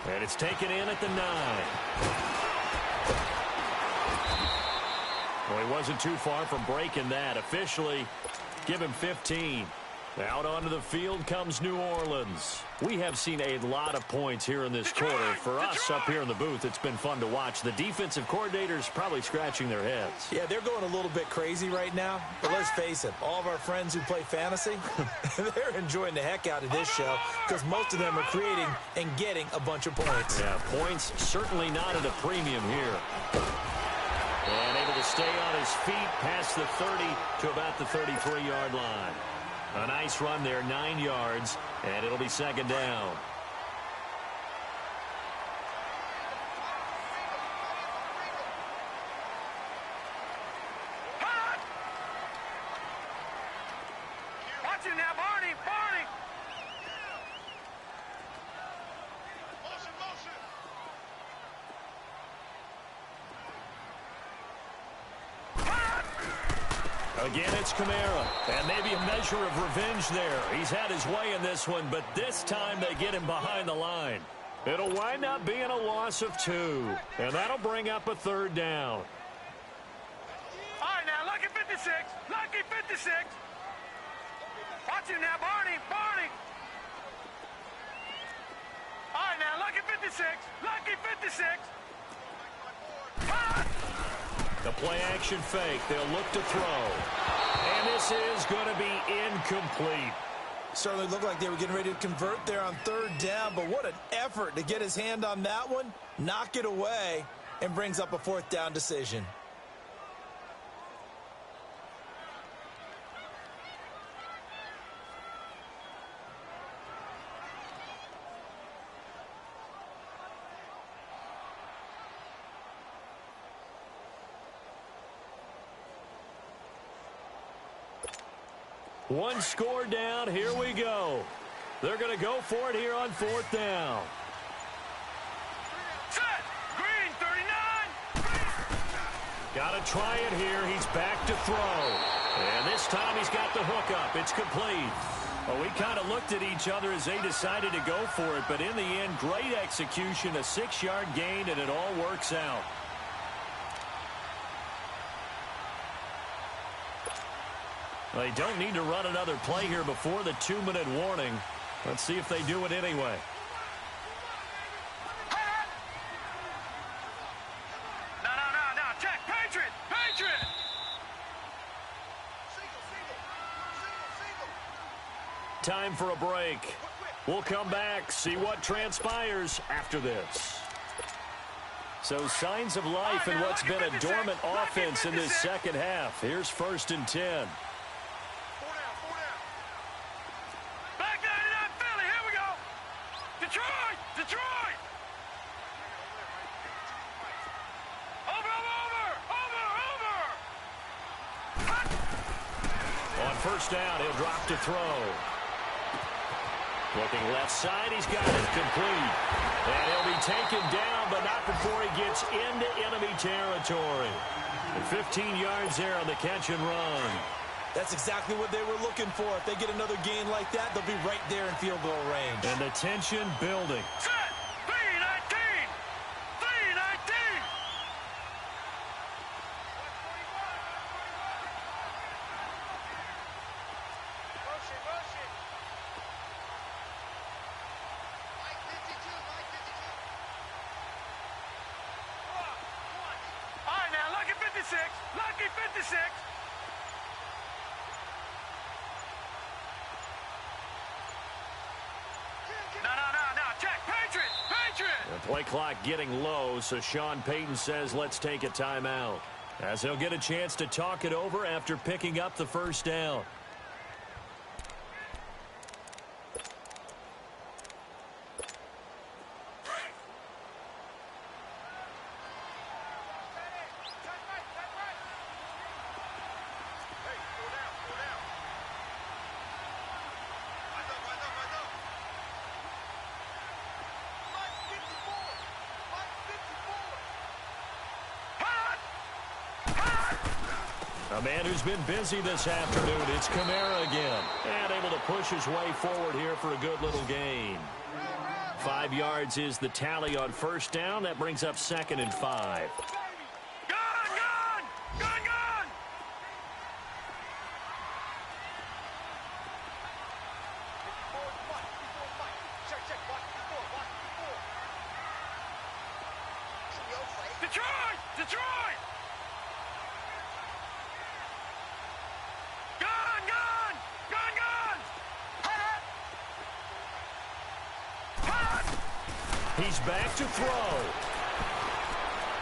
And it's taken in at the 9. Well, he wasn't too far from breaking that. Officially, give him 15. Out onto the field comes New Orleans. We have seen a lot of points here in this quarter. For us up here in the booth, it's been fun to watch. The defensive coordinators probably scratching their heads. Yeah, they're going a little bit crazy right now. But let's face it, all of our friends who play fantasy, they're enjoying the heck out of this show because most of them are creating and getting a bunch of points. Yeah, points certainly not at a premium here. And able to stay on his feet past the 30 to about the 33-yard line. A nice run there, 9 yards, and it'll be 2nd down. Watch it now, Barney! Again, it's Kamara, and maybe a measure of revenge there. He's had his way in this one, but this time they get him behind the line. It'll wind up being a loss of 2, and that'll bring up a 3rd down. All right, now, lucky 56. Lucky 56. Watch him now, Barney. All right, now, lucky 56. Lucky 56. The play-action fake. They'll look to throw. And this is going to be incomplete. Certainly looked like they were getting ready to convert there on 3rd down, but what an effort to get his hand on that one, knock it away, and brings up a 4th down decision. One score down. Here we go. They're going to go for it here on 4th down. Set. Green, 39. Got to try it here. He's back to throw. And this time he's got the hook up. It's complete. Well, we kind of looked at each other as they decided to go for it. But in the end, great execution, a 6-yard gain, and it all works out. They don't need to run another play here before the 2-minute warning. Let's see if they do it anyway. No. Check. Patriot. Time for a break. We'll come back, see what transpires after this. So signs of life in what's been a dormant offense in this second half. Here's 1st and 10. Detroit! Over! On 1st down, he'll drop to throw. Looking left side, he's got it complete. And he'll be taken down, but not before he gets into enemy territory. And 15 yards there on the catch and run. That's exactly what they were looking for. If they get another gain like that, they'll be right there in field goal range. And the tension building. Set! 319! 319! Motion. Mike 52. All right, now, lucky 56. Lucky 56. No. Check. Patriot. The play clock getting low, so Sean Payton says let's take a timeout. As he'll get a chance to talk it over after picking up the 1st down. A man who's been busy this afternoon, it's Kamara again. And able to push his way forward here for a good little gain. 5 yards is the tally on 1st down. That brings up 2nd and 5. Gun! Detroit! He's back to throw.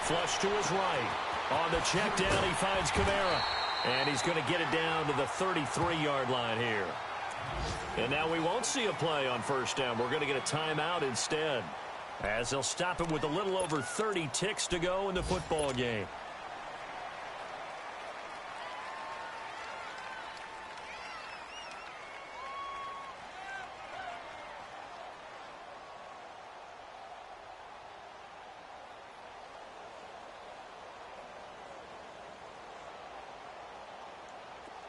Flush to his right. On the check down, he finds Kamara. And he's going to get it down to the 33-yard line here. And now we won't see a play on 1st down. We're going to get a timeout instead, as they'll stop him with a little over 30 ticks to go in the football game.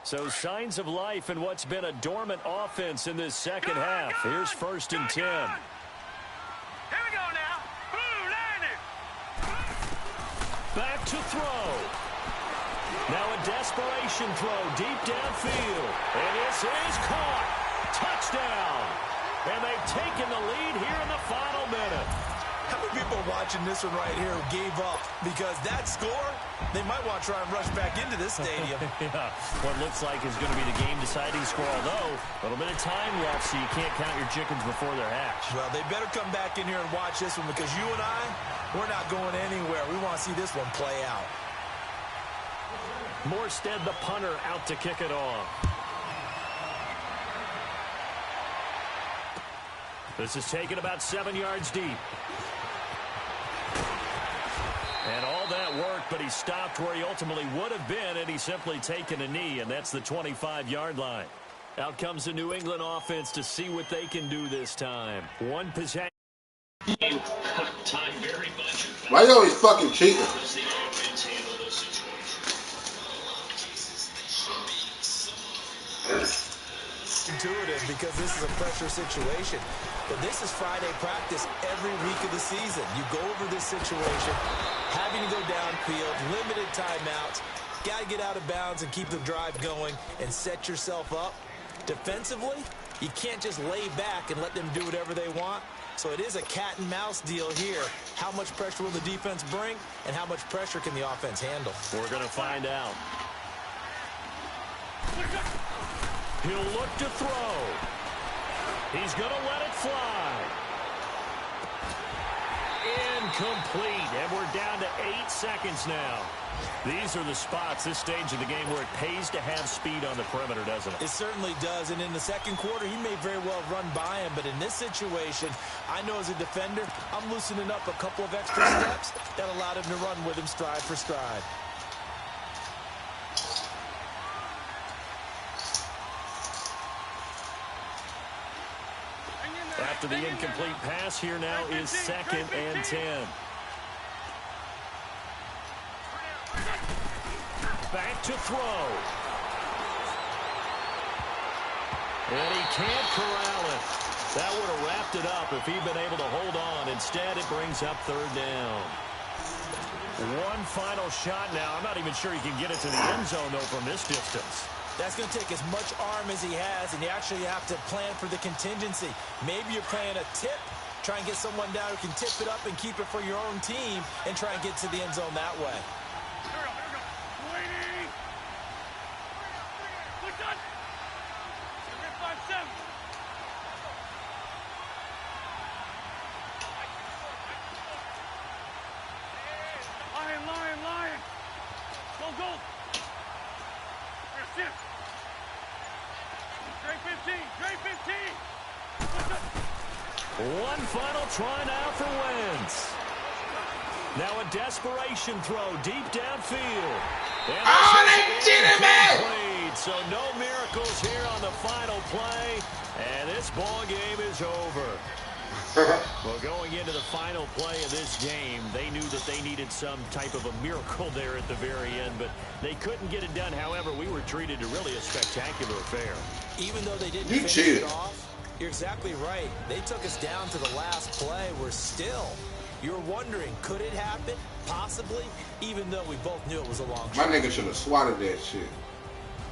So signs of life in what's been a dormant offense in this second half. Here's 1st and 10. Here we go now. Blue landed. Back to throw. Now a desperation throw deep downfield. And this is caught. Touchdown. And they've taken the lead here in the final minute. How many people watching this one right here gave up? Because that score, they might want to try and rush back into this stadium. Yeah, what looks like is going to be the game-deciding score, although a little bit of time left, so you can't count your chickens before they're hatched. Well, they better come back in here and watch this one, because you and I, we're not going anywhere. We want to see this one play out. Morstead, the punter, out to kick it off. This is taken about 7 yards deep. And all that worked, but he stopped where he ultimately would have been, and he's simply taken a knee, and that's the 25-yard line. Out comes the New England offense to see what they can do this time. One possession. Why you always fucking cheating? Intuitive because this is a pressure situation. But this is Friday practice every week of the season. You go over this situation, having to go downfield, limited timeouts, got to get out of bounds and keep the drive going and set yourself up. Defensively, you can't just lay back and let them do whatever they want. So it is a cat and mouse deal here. How much pressure will the defense bring, and how much pressure can the offense handle? We're going to find out. He'll look to throw. He's going to let it fly. Incomplete, and we're down to 8 seconds now. These are the spots, this stage of the game, where it pays to have speed on the perimeter, doesn't it? It certainly does, and in the second quarter, he may very well run by him, but in this situation, I know as a defender, I'm loosening up a couple of extra steps that allowed him to run with him stride for stride. After the incomplete pass, here now is 2nd and 10. Back to throw. And he can't corral it. That would have wrapped it up if he'd been able to hold on. Instead, it brings up 3rd down. One final shot now. I'm not even sure he can get it to the end zone, though, from this distance. That's going to take as much arm as he has, and you actually have to plan for the contingency. Maybe you're playing a tip, try and get someone down who can tip it up and keep it for your own team and try and get to the end zone that way. Lion. Go. Straight 15. One final try now for Wentz. Now a desperation throw deep downfield. They cheated me! So no miracles here on the final play, and this ball game is over. Well, going into the final play of this game, they knew that they needed some type of a miracle there at the very end, but they couldn't get it done. However, we were treated to really a spectacular affair. Even though they didn't finish it off, you're exactly right. They took us down to the last play. You're wondering, could it happen? Possibly, even though we both knew it was a long shot. My nigga should have swatted that shit.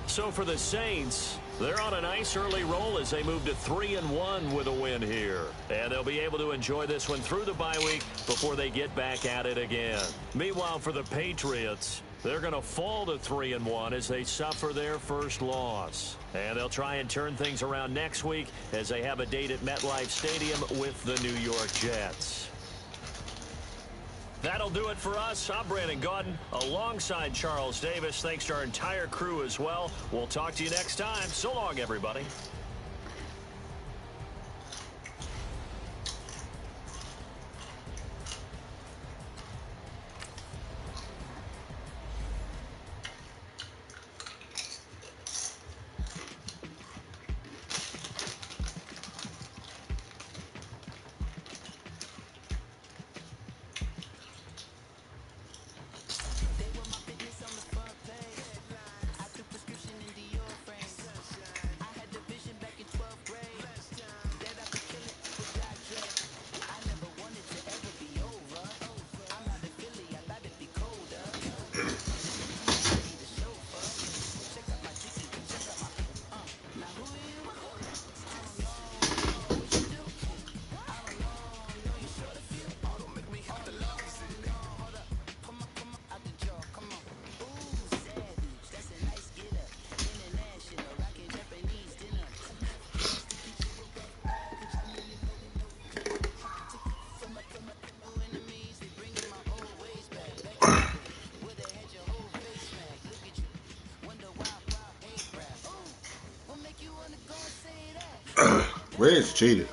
So for the Saints, they're on a nice early roll as they move to 3-1 with a win here. And they'll be able to enjoy this one through the bye week before they get back at it again. Meanwhile, for the Patriots, they're going to fall to 3-1 as they suffer their first loss. And they'll try and turn things around next week as they have a date at MetLife Stadium with the New York Jets. That'll do it for us. I'm Brandon Gaudin alongside Charles Davis. Thanks to our entire crew as well. We'll talk to you next time. So long, everybody. Where's cheated?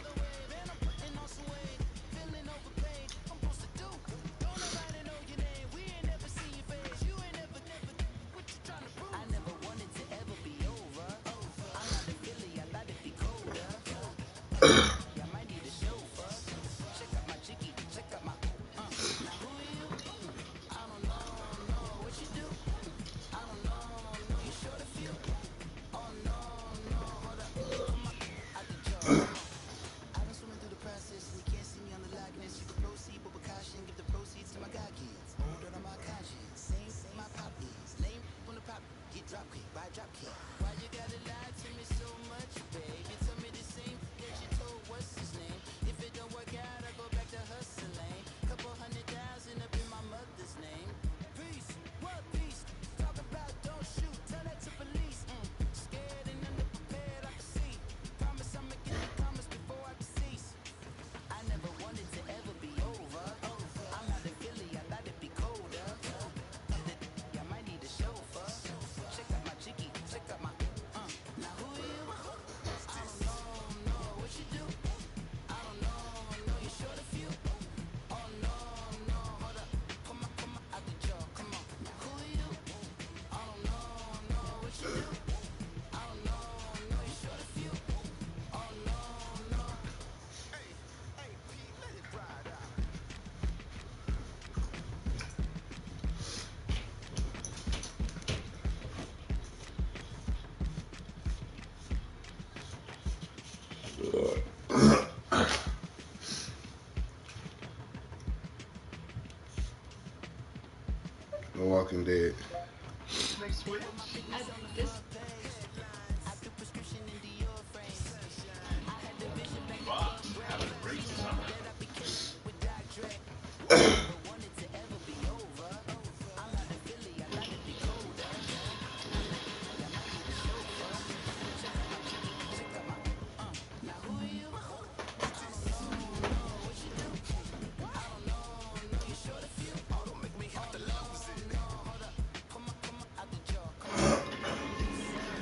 The Walking Dead.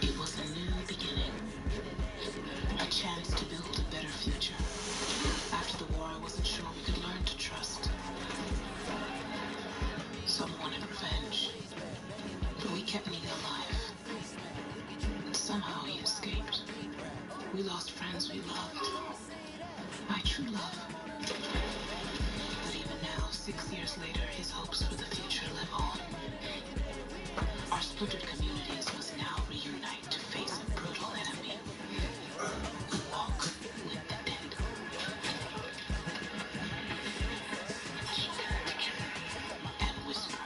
It was a new beginning, a chance to build a better future. After the war, I wasn't sure we could learn to trust. Some wanted revenge, but we kept Neil alive. And somehow he escaped. We lost friends we loved. My true love. But even now, 6 years later, his hopes for the future live on. Our splintered communities must now reunite to face a brutal enemy. We walk with the dead. And whisper.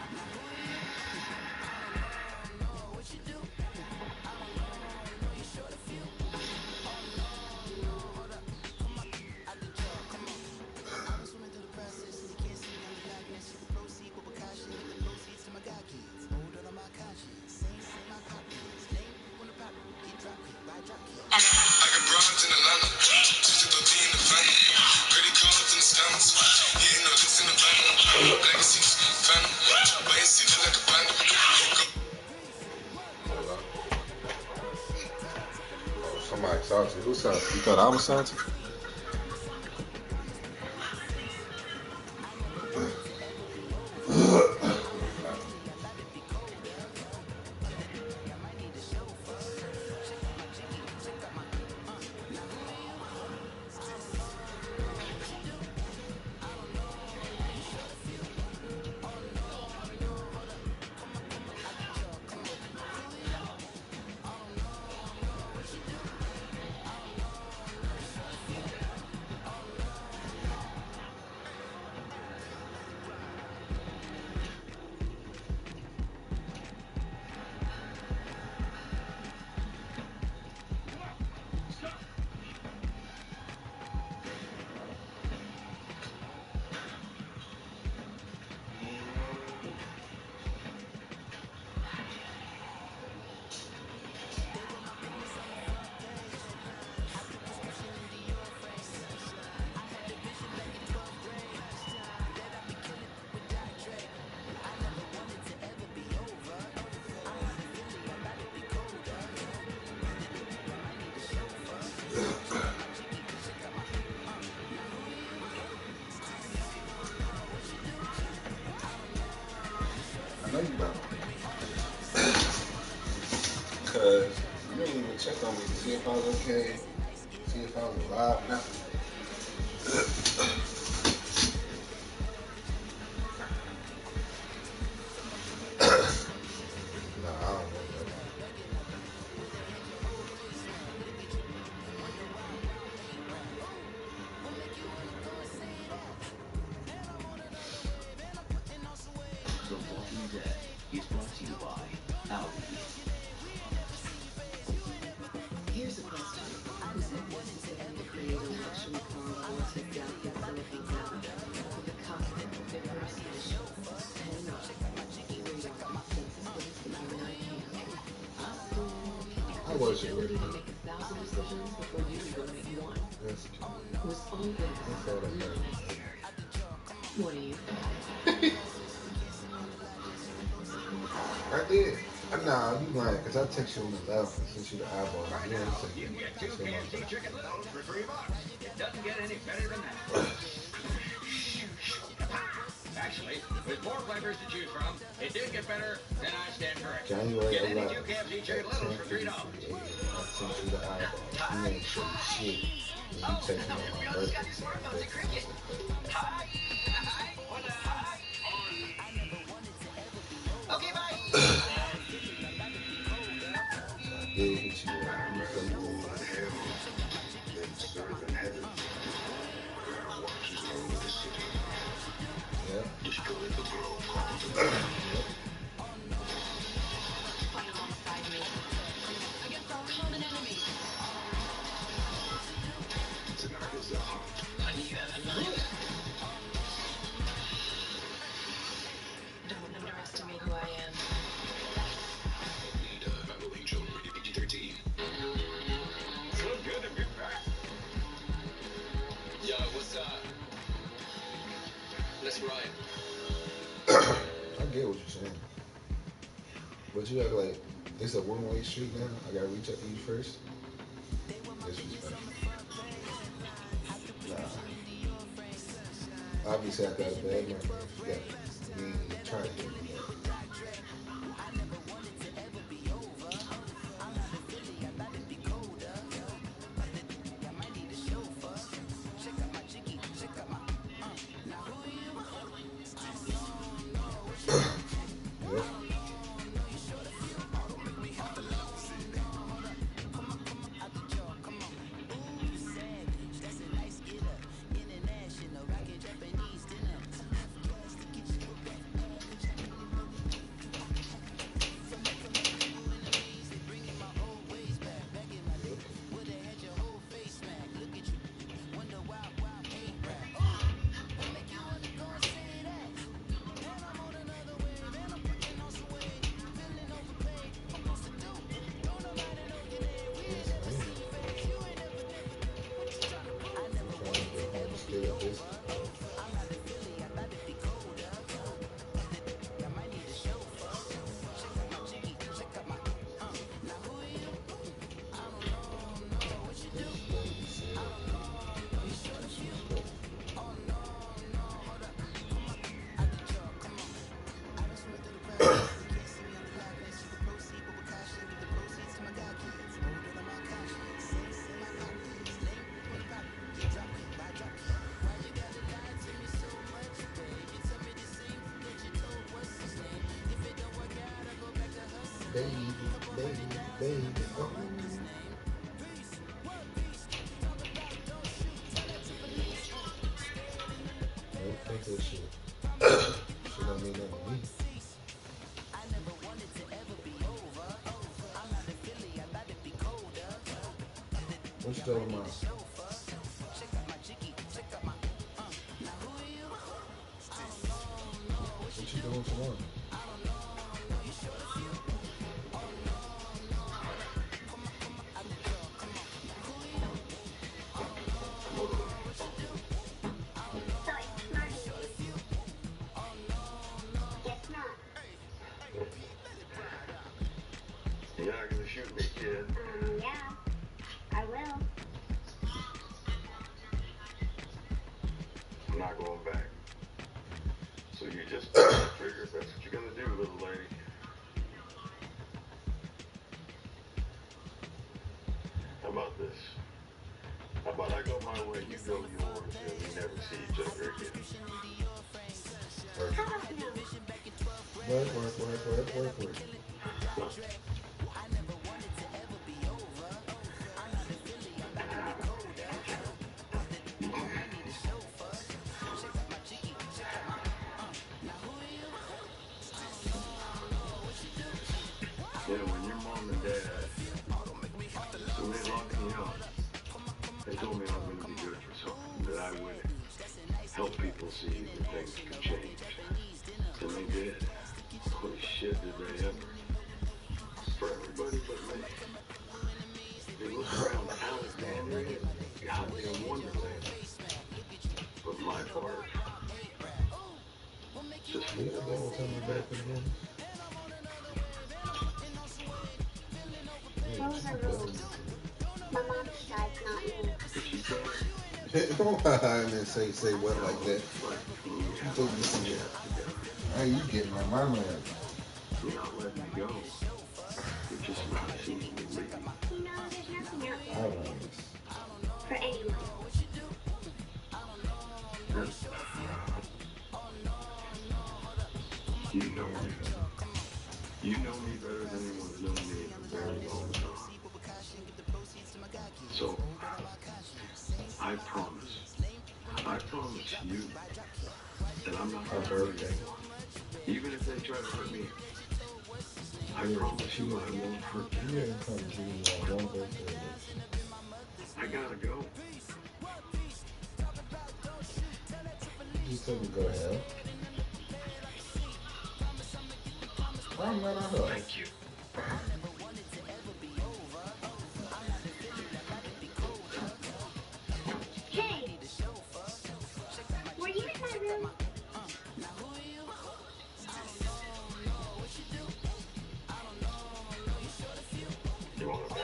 Somebody salty. Who's salty? You thought I was salty? I know you don't. Because you didn't even check on me to see if I was okay, See if I was alive now. Nah, I don't know that. The Walking Dead is brought to you by Audi. Here's a question. Who said necessary to create a luxury car or take down his silicon tower with a cockpit, diverse mission, and not consensus things that you and I can't. I was it. Ability to make 1,000 decisions before you even make one Yes. was all this. What do you think? I did. Nah, you lying, because I text you on the left and sent you the eyeball. You know what I'm You saying? can get 2 Text me on KFC my left. chicken noodles for $3. It doesn't get any better than that. Actually, with 4 flavors to choose from, it did get better, then I stand corrected. January Get any 11th. 2 KFC chicken noodles for $3. I sent you the eyeball. You ain't show me shit. And you text me on my birthday saying Okay, bye. I did hit you up. You feel me? Yeah. Don't underestimate who I am. Good to be back. Yo, what's up? Let's ride. I get what you're saying. But you act like it's a one-way street now. I gotta reach out to you first. Disrespect. Nah. Obviously, I got a bad memory. Yeah. You ain't trying to get me that. Yep. Baby, baby. Oh. Don't think that shit. Shit don't mean nothing to me. What you talking about? What you doing tomorrow? You're not gonna shoot me, kid. Yeah, I will. I'm not going back. So you just pull the trigger, that's what you go my way, you go yours, and we never see each other again. Work. Yeah, when your mom and dad, when they locked me up, they told me I was going to be good for something, that I would help people see that things could change. And they did. Holy shit, did they ever. For everybody but me. They look around Alexandria, goddamn Wonderland. But my part, just Tell me back again. Those are rules. My mom decides, not me. I didn't say what like that. You think you see it? Hey, you getting on my man. You're not letting me go. You're just not seeing me leave. You know, there's nothing out I there don't know this. for anyone. You know me. You know me better than anyone's known me in a very long time. So, I promise you that I'm not going to hurt anyone. Even if they try to hurt me, I promise you I won't hurt you. Yeah, come to you. I won't go through it. I gotta go. You told me go ahead. I'm not a hoe. Thank you. Hey! Were you in my room? You want it back?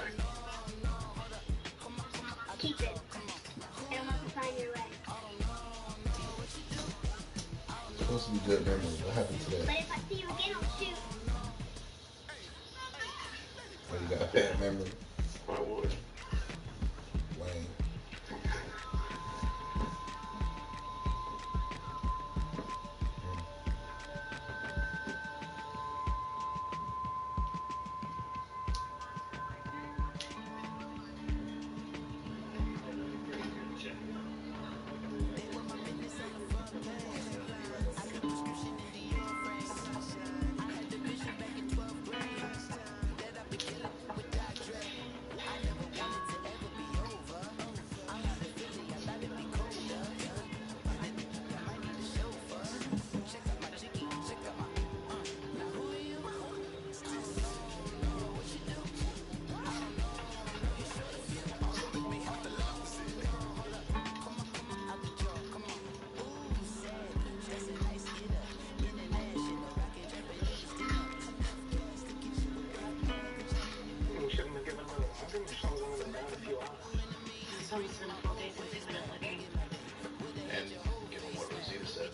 Keep it. I don't want to find your way. Supposed to be good memories. What happened to But that? if I see you again, I'll shoot. Oh, you got a bad memory? I would. Lame. It's almost been a full day since they went out looking. And given what Rosita said,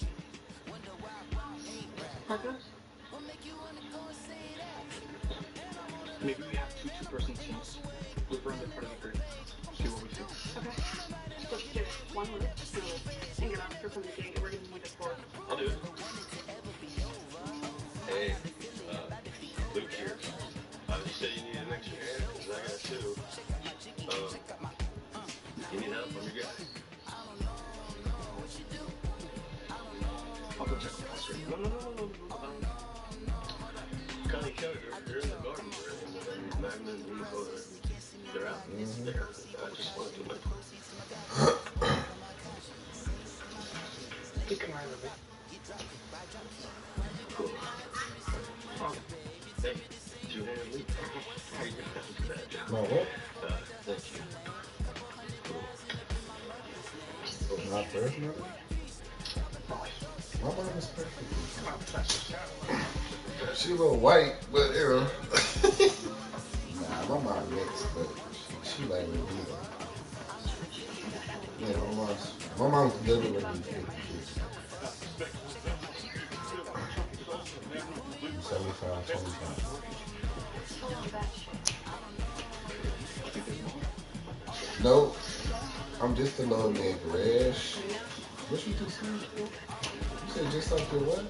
Marcos? Maybe we have two-person teams. We'll run the part of the grid. See what we see. Okay. Let's do it. One loop. And get Oscar from the gate. We're going to need a fourth. I'll do it. hey, Luke here. You said you need an extra hand, because I got two. You need help from your guy? I'll go check with Oscar. No. Connie Kelly, they're in the garden. Madden and Evo, they're out there. I just wanted to look. You come right with me. Cool. Hey, two-handed leap. How you doing? Bad job. My what? Thank you. Cool. My first memory? My mom is perfect. She a little white, but you know. Nah, my mom mixed, but she like me. Yeah, my mom's literally 50. 75, 25. Nope. I'm just a little nigga, Rash. What you just said? You said just like your what?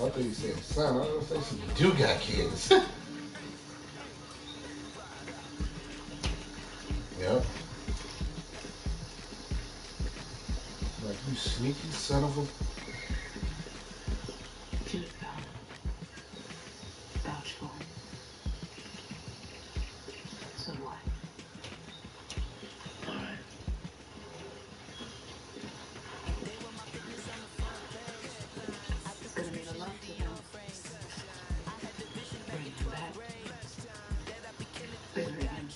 I thought you said son. I was gonna say you do got kids. Yep. Like you sneaky son of a. Vouchful. So what? Alright. It's gonna mean a lot to him. Bringing him back. Burying him.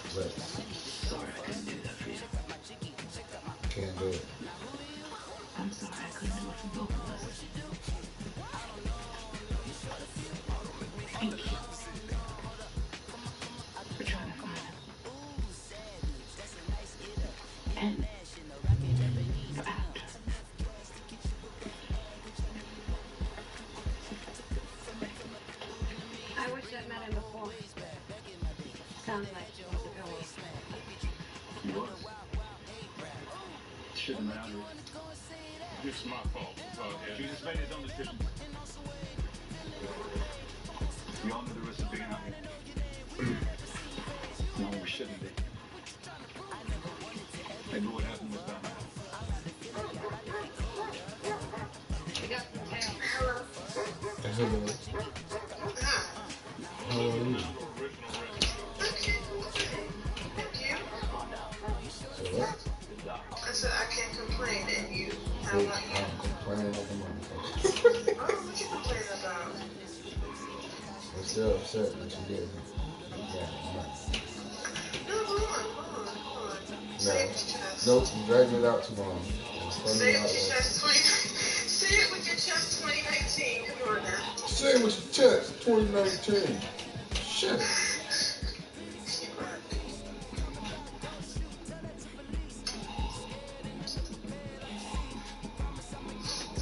Sorry I couldn't do that for you. Can't do it. I'm sorry I couldn't do it for both of us. Thank you for trying to find him. And for after. I wish I'd met him before. Sounds like he was a girl. He was. Shouldn't have mattered. It's my fault. He just made his own decision. We all know the risk of being out here. No, we shouldn't be. Maybe what happened was bad. We got some tail. Hello. How are you? So what? I said I can't complain, and you. How I'm about you? complaining like a motherfucker. Oh, what you complaining about? I'm still upset that you didn't. Yeah, No, hold on. no. Say it with your chest. Nope, you dragging it out too long. It's funny Say it out with your there. chest 2019. Say it with your chest 2019. Come on now. Say it with your chest, 2019. Shit.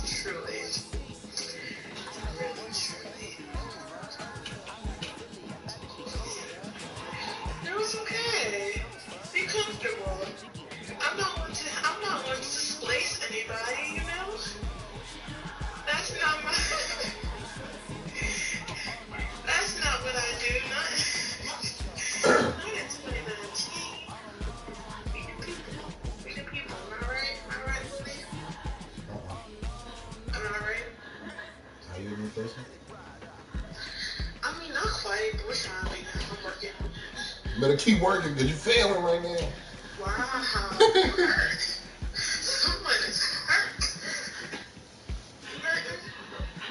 Truly. Really, truly. No, it's okay. Be comfortable. I'm not one to displace anybody, you know? That's not my that's not what I do. Not in 2019. Be the people. Be the people. Am I right? Am I right, Lily? Am I right? Are you in the person? I mean, not quite, but we're trying to be there. I'm working. You better keep working because you're failing right now. Wow. Someone is hurt. Hurting?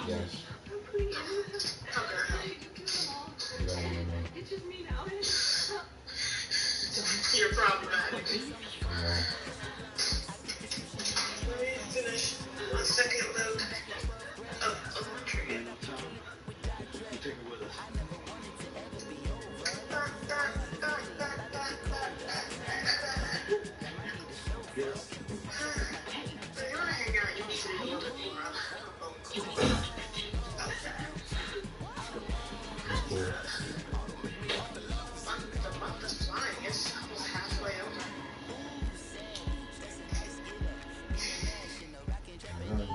Yes. How can I help? You don't want to know. It's just me now. You're problematic. No. Let me finish my second load of laundry. You take it with us. Yeah. If you want to hang out, you need to be a little bit more. That's cool. The month is flying. It's almost halfway over. Alright.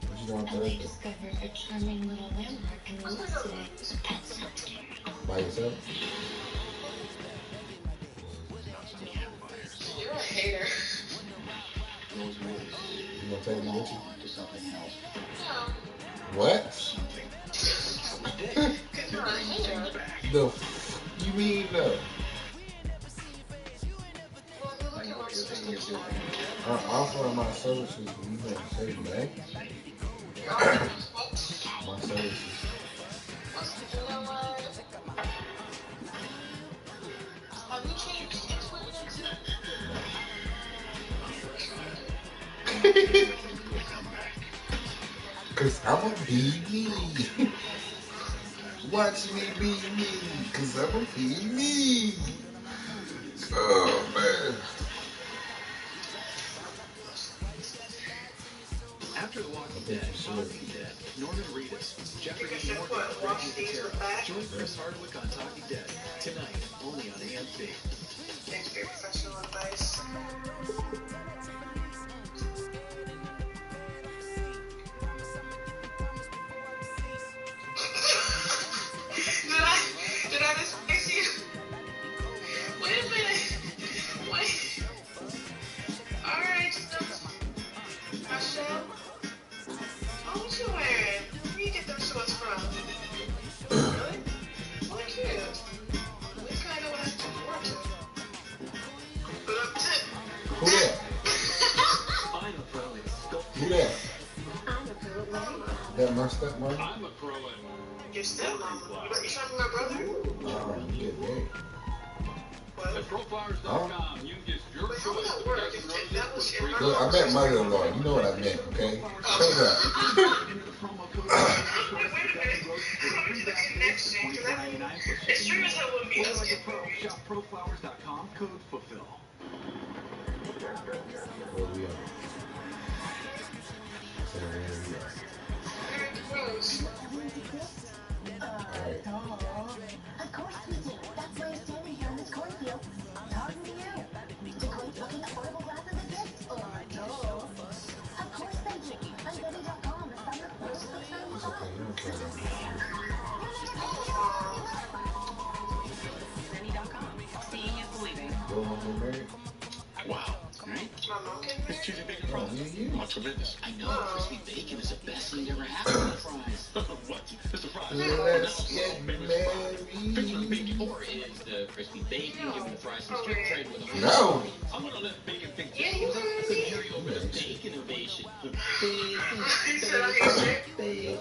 What you doing And we Thursday? discovered a charming little landmark in the woods today. Pet cemetery. By yourself? You're a hater. Those wolves You gonna take me with you? to something else. What? Because you're a hater. The f you mean no? Well, you're looking like Everything you're doing. I'm offering my services and you gonna say man? My services. You know what? Have you changed Cause I'ma be me. Watch me be me. Cause I'ma be me. Oh man. After The Walking Dead, Talking Dead, Norman Reedus, Jeffrey Dean Morgan, Reggie Otero, join Chris Hardwick on Talking Dead tonight, only on AMC. Thanks for your professional advice. Did I just fix you? Wait a minute. Wait. Alright, just don't. Michelle? Oh, what you wearing? Where you get them shorts from? Really? Oh, cute. At least I know what I have to work to. But up to. Who that? I'm a pro at sculpting. Who that? I'm a pro. That my stepmother? I'm a pro at Your stepmom. You trying to be my brother? You get married. At ProFlowers.com, you can get your Wait, how would that work? If that was in my Look, I meant mother-in-law. You know what I meant, okay? Hold up. Wait a minute. How much is the connection? Because it sure as hell wouldn't be us getting married. Shop ProFlowers.com, code fulfill. Where we are. So where we are. Very gross. Alright. Of course we do. That's why I'm standing here in this cornfield talking to you. To great looking affordable glasses and gifts. Oh, no. Of course they do. On Betty.com, the summer first of It's okay. You don't care about me. Benny.com. Seeing is believing. Your mom get married? Wow. My mom getting married? It's Tuesday Bacon Fries. What's tremendous? I know crispy bacon is the best thing ever happened to fries. What? It's a fries. Let's get Crispy married. bacon, or is the crispy bacon giving the fries some strip trade with a No. I'm gonna let Bacon think Yeah, you heard Couldn't me. hear you over the bacon ovation. You said I hate you.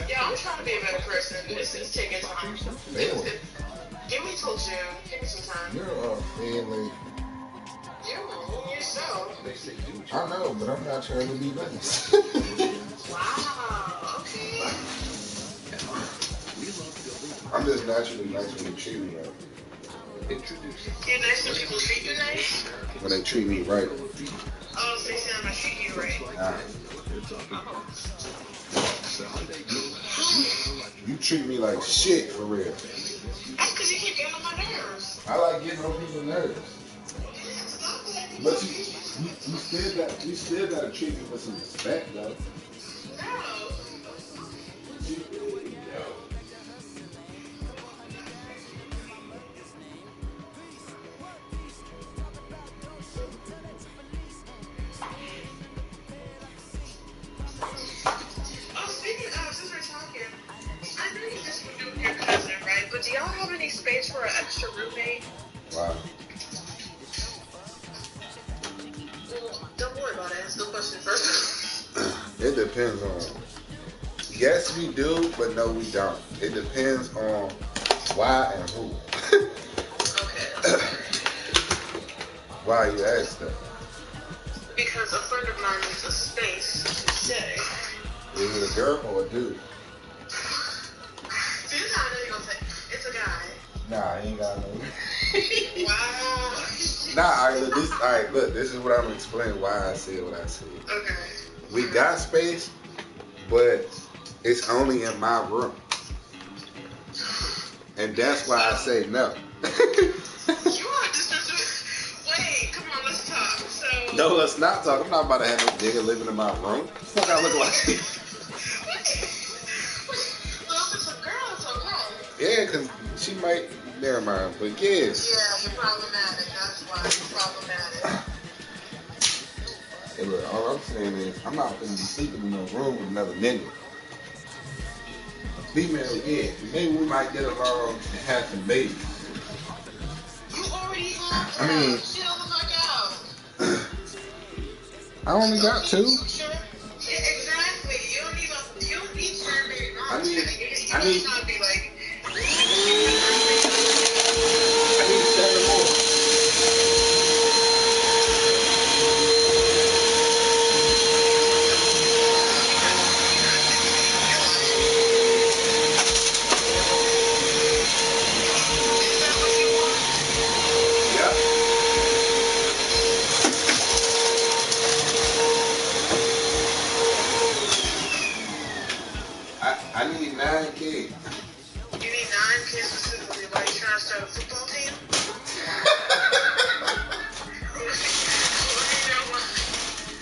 Yeah, I'm trying to be a better person. It's taking time. Give me till June. Give me some time. You're a family. You yourself. I know, but I'm not trying to be nice. Wow. Okay. I'm just naturally nice when they treat me right. You're nice when people treat you nice? When they treat me right. Oh, so you say I'm not treating you right. Nah. You treat me like shit for real. That's because you keep getting on my nerves. I like getting on people's nerves. But you still gotta treat me with some respect though. No. Oh, speaking of, since we're talking, I know you just moved in with your cousin, right? But do y'all have any space for an extra roommate? Wow. Well, don't worry about it. Ask the question first. It depends on. Yes, we do, but no, we don't. It depends on why and who. Okay. Why you ask that? Because a friend of mine needs a space to stay. Is it a girl or a dude? See, this is how I know you're gonna say it's a guy. Nah, I ain't got no. Wow. Nah, alright, look, this is what I'm explaining why I said what I said. Okay. We got space, but it's only in my room. And that's why I say no. You are disrespectful. Wait, come on, let's talk. So. No, let's not talk. I'm not about to have no nigga living in my room. Fuck, I look like. Well, if it's a girl, it's okay. Yeah, because she might. Never mind. But yeah. Yeah, you're problematic. That's why you're problematic. Hey, look, all I'm saying is, I'm not going to be sleeping in no room with another nigga. Female, yeah. Maybe we might get along and have some babies. You already have. I mean. Chill the fuck out. I only got two. Yeah, exactly. You don't need to baby I moms. need to be like. I need 7 more.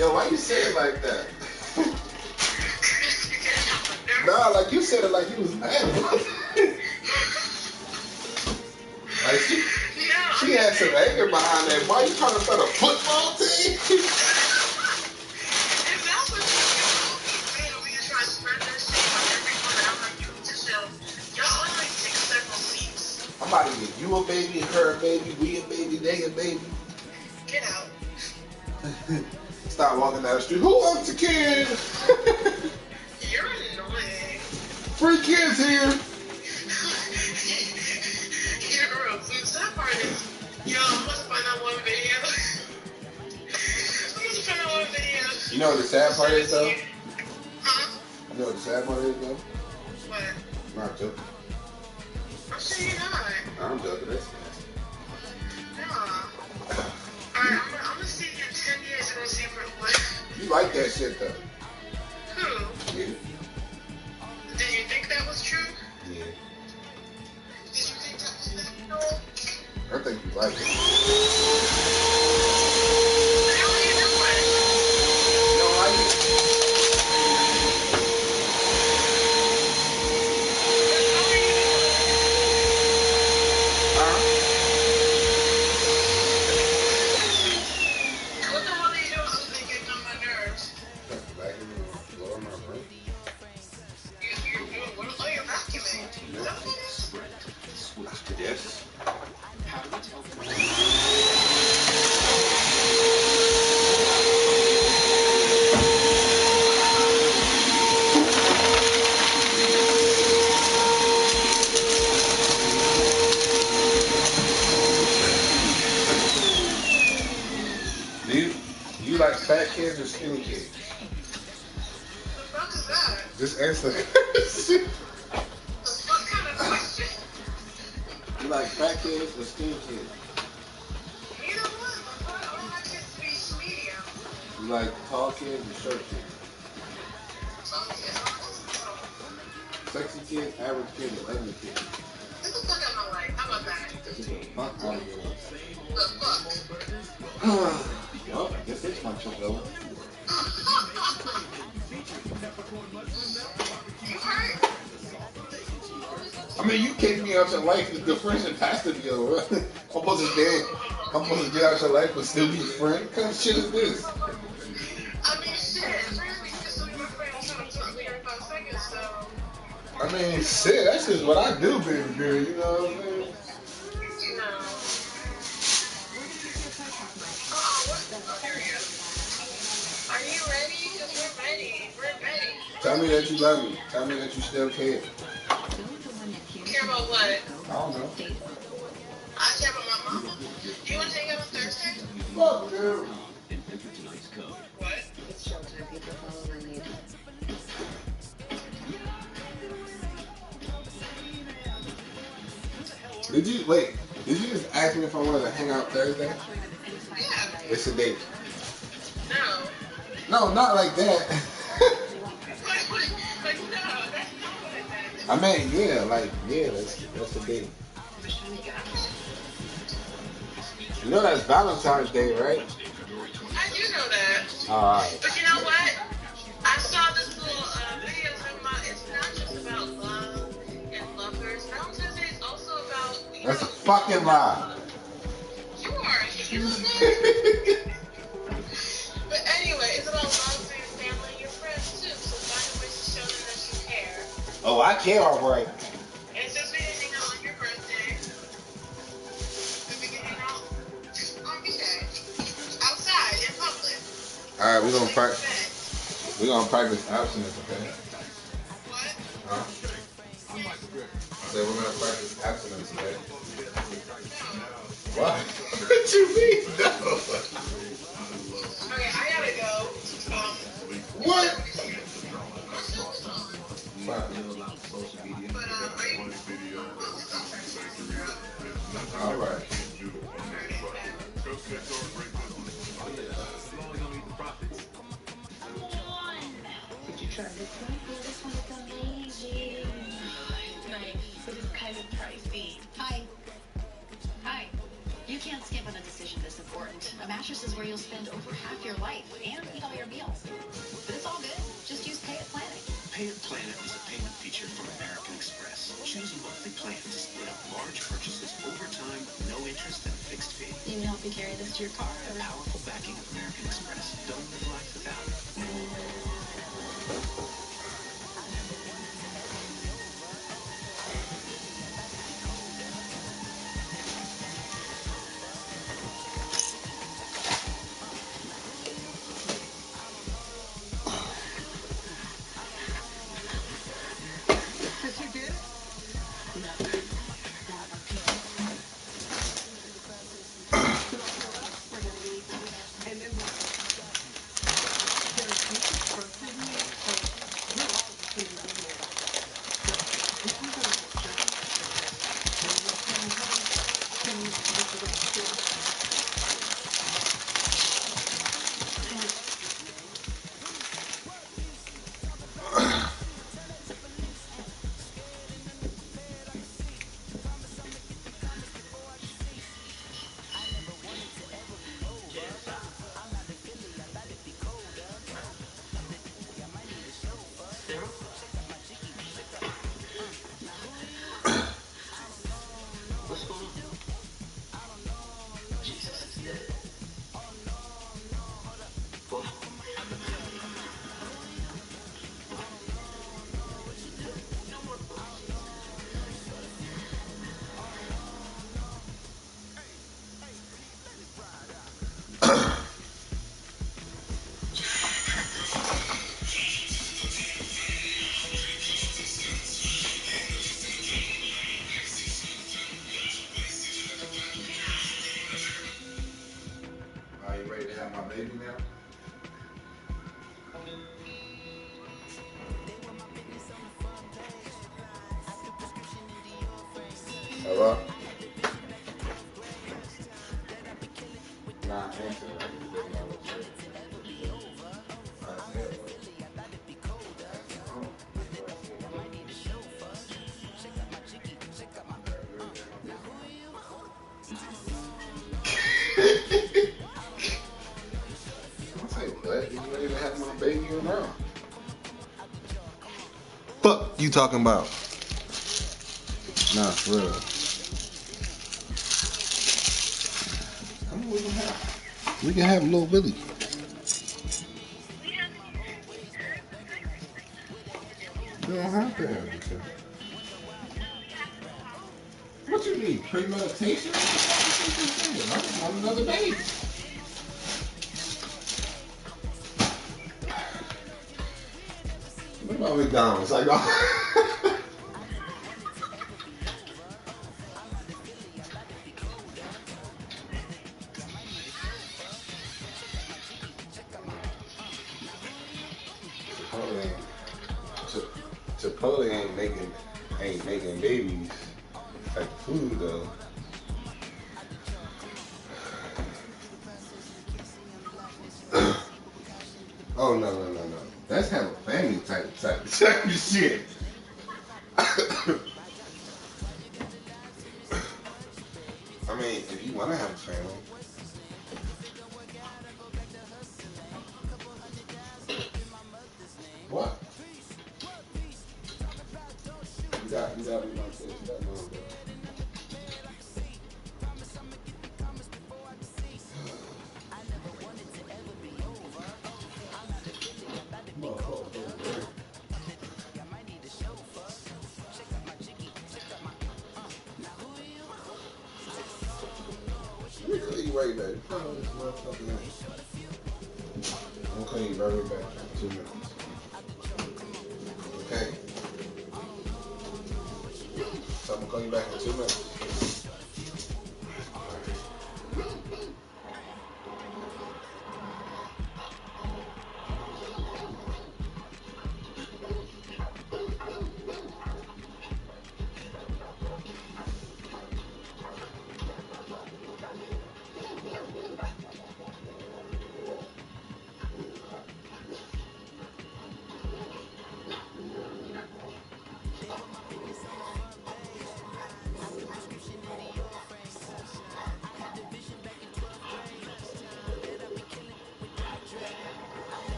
Yo, why you say it like that? Nah, like you said it like you was mad. Like she had some anger behind that. Why you trying to start a football team? I'm about to get you a baby, her a baby, we a baby, they a baby. Get out. Stop walking down the street. Who wants a kid? You're annoying. Free kids here. You're real. So that part is, yo, I'm about to find out one video. You know what the sad part is though? Huh? You know what the sad part is though? What? I'm not joking. I'm sure you're not. I'm joking. That's Alright, I'm gonna see you in 10 years and we'll see what. You like that shit though. Who? Yeah. Did you think that was true? Yeah. Did you think that was true? I think you like it. How are you doing? You don't like it? What the hell are you doing? I'm getting on my nerves. Back in the blow on my brain. You're doing what? Oh, you're vacuuming. Is that what it is? Yes. How do we tell Do you like fat kids or skinny kids? The fuck is that? Just answer. The fuck kind of question? You like fat kids or skinny kids? You know what? I don't like kids to be medium. You like tall kids or short kids? Sexy kids, average kids, or ugly kids? Get the fuck out of my life. How about that? Get the fuck out of your life. The fuck? Well, I guess it's my chunk over. You hurt? I mean, you kicked me out your life. The friendship has to be over. I'm supposed to get out your life but still be a friend? What kind of shit is this? I mean, shit. Friends, we can still be my friends. So I'm talking every 5 seconds, so. I mean, shit, that's just what I do, baby girl. You know what I'm saying? You know. Are you ready? Because we're ready. We're ready. Tell me that you love me. Tell me that you still care. Care about what? I don't know. I care about my mama. Do you want to hang out on Thursday? Fuck, dude. What? Did you just ask me if I wanted to hang out Thursday? Yeah. It's a date. No. No, not like that. Like, no, that's not what I meant. I meant, yeah, that's the date. You know that's Valentine's Day, right? I do know that. Alright. But you know what? I saw this little video talking about it's not just about love and lovers. Valentine's Day is also about. That's a fucking lie. You are. You know But anyway, it's about love for your family and your friends too. So find a way to show them that you care. Oh, I care, alright. And since we didn't hang out on your birthday, we can hang out on B-Day. Outside, in public. Alright, we're gonna practice abstinence, okay? What? Huh? I said we're gonna practice abstinence, okay? What? What you mean, no? Okay, I gotta go. What? Alright. Did you try this one? This one is amazing. Nice, but it's kind of pricey. Hi. You can't skip on a decision this important. A mattress is where you'll spend over half your life and eat all your meals. But it's all good. Just use Pay It Planet. Pay It Planet is a payment feature from American Express. Choose a monthly plan to split up large purchases over time with no interest and a fixed fee. Even help you carry this to your car. The powerful backing of American Express. Don't live life without it. What's going on? Jesus is dead. What? No more bullshit. Are you ready to have my baby now? Hello? Nah, answer. I'll say, what? You ready to have my baby or not? Fuck you talking about? Nah, for real. Come on, we can have little Billy. You don't have to have it. What you need? Premeditation? I just want another baby. What about McDonald's? Like, Chipotle ain't making babies like food though. Oh no. That's have a family type shit. I mean, if you want to have a family. What? You got to be like this. You got to know that. Let me call you right back. Follow this motherfucking name. I'm gonna call you right back in 2 minutes. Okay? So I'm gonna call you back in 2 minutes.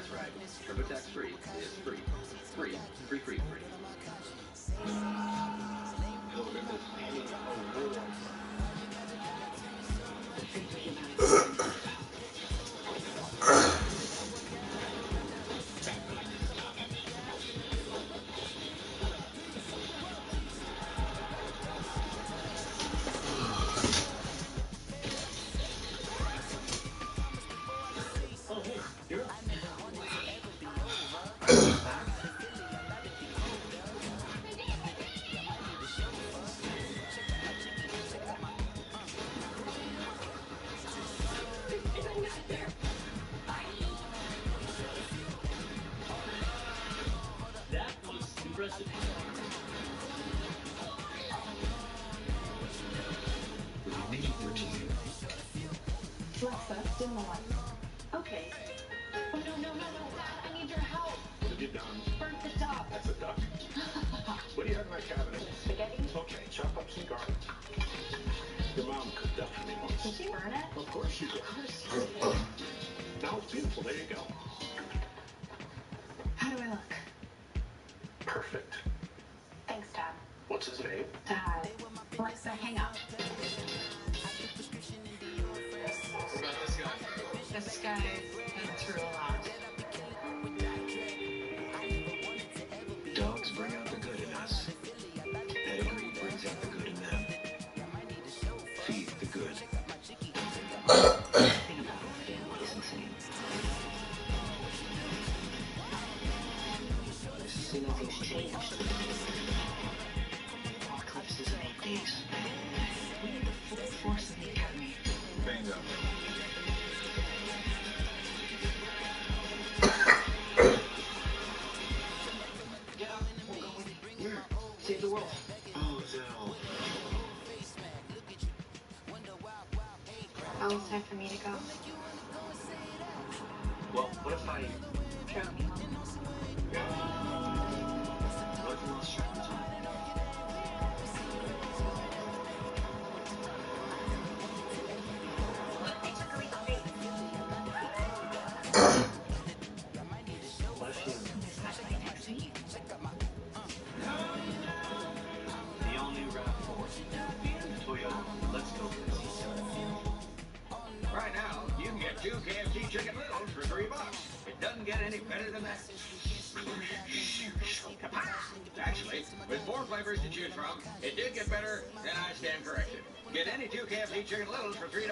That's right. TurboTax free is free. Free. Free, free, free. Look at this painting. Oh, Lord. Oh, hey, you're up. That was impressive. Will you make it 13? Alexa, dim the lights. Okay. Oh, no, Dad, I need your help. What have you done? Burnt the top. That's a duck. What do you have in that cabinet? Spaghetti? Okay, chop up some garlic. Your mom cooked up for me Did once. she burn it? Of course she did. Now it's beautiful. There you go. How do I look? Perfect. Thanks, Dad. What's his name? Dad. Alexa, hang up. What about this guy? This guy's been through a lot. Dogs bring out the good in us. Pedigree brings out the good in them. Feed the good. The thing about Orlando is insane. So nothing's changed. Eclipse is in 8 days. We need the full force of the academy. Bingo. Get up. We'll go with you. Where? Save the world. Oh, Zell. Almost time for me to go. Well, what if I... Drove me home. What if we lost track of time? What if you... The all-new RAV4. Toyota. Let's go places. Right now, you can get 2 KFC Chicken Littles for $3. It doesn't get any better than that. Actually, with 4 flavors to choose from, it did get better, then I stand corrected. Get any 2 KFC Chicken Littles for $3.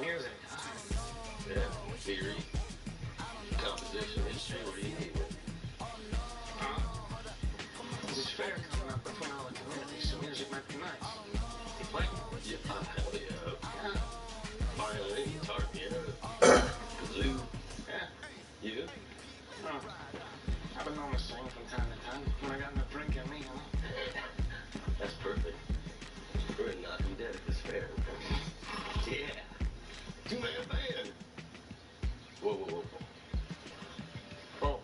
Music. Yeah, theory. Composition, history, what do you need? This is fair coming up between all the communities, so music might be nice. You play? Yeah, hell yeah. Violin, guitar, piano, kazoo. Yeah. You? Oh. I've been known to sing from time to time when I got enough drink in me, you know. That's perfect. We're gonna knock him dead at this fair. Yeah. 2-man band. Whoa. Oh.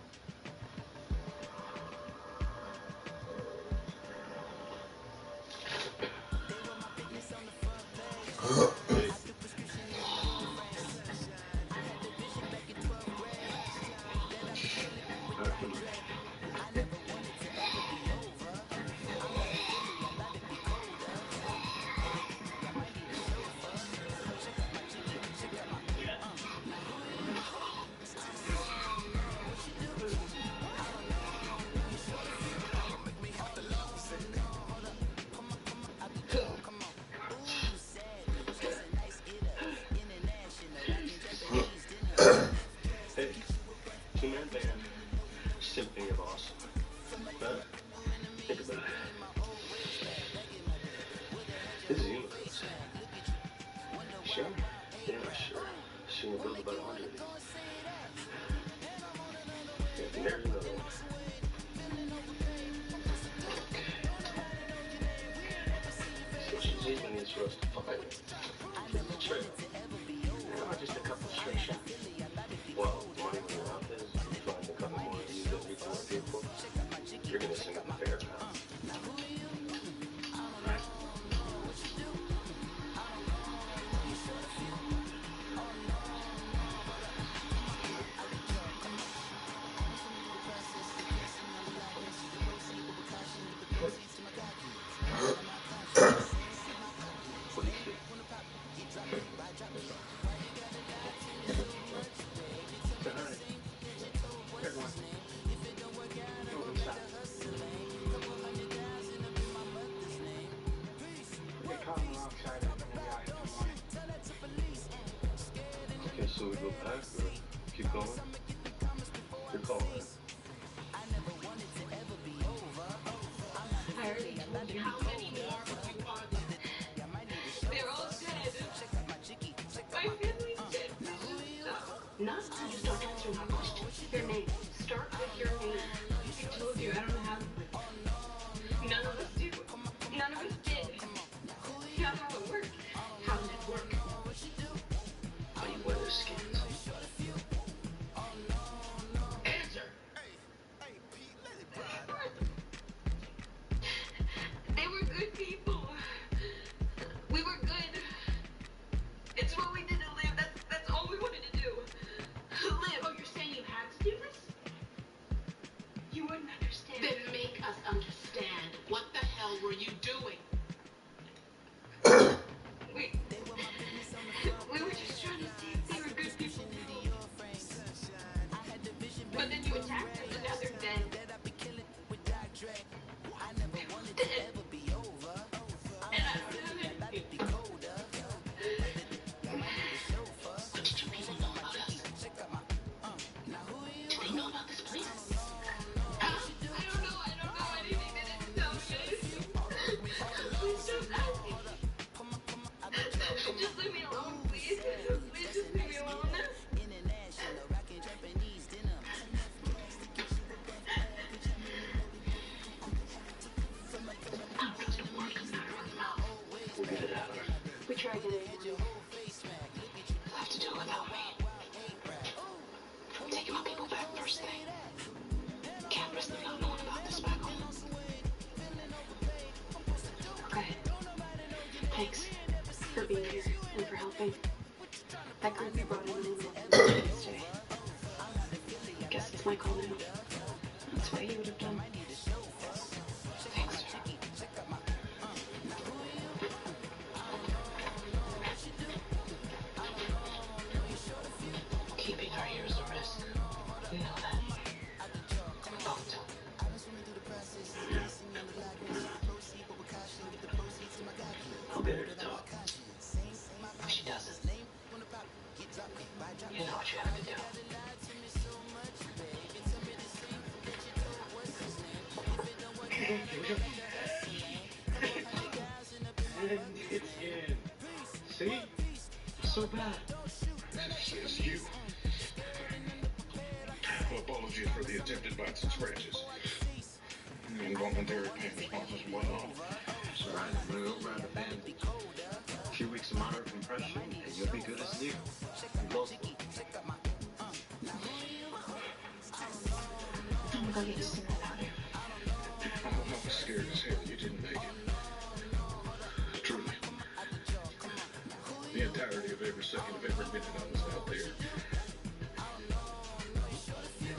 Hey, 2-man band, symphony of awesome. Huh? Think about it. This is universe. Sure. Yeah, sure. Soon we'll build about 100 of these. But then you attacked them, and now they're dead. And I don't have anything. What did you people know about us? Do they know about this place? I don't know anything. They didn't tell me anything. Please don't ask me. Just leave me alone, please. Please just leave me alone. We tried getting it. You'll have to do it without me. I'm taking my people back first thing. Can't risk them not knowing about this back home. Okay. Thanks for being here and for helping. That group you brought in yesterday. Guess it's my call now. That's what you would have done. Thanks. Keeping our heroes a risk. You know that. We both do. I'll get her to talk. If she doesn't, you know what you have to do. And it's in. See? So bad. It's you. Apologies for the attempted bites and scratches. Involuntary pain responses and whatnot. It's alright. I'm gonna go grab a band. A few weeks of moderate compression, and you'll be good as new. Both. I'm gonna go get you some more powder. I was scared as hell you didn't make it. Truly. The entirety of every second of every minute I was out there.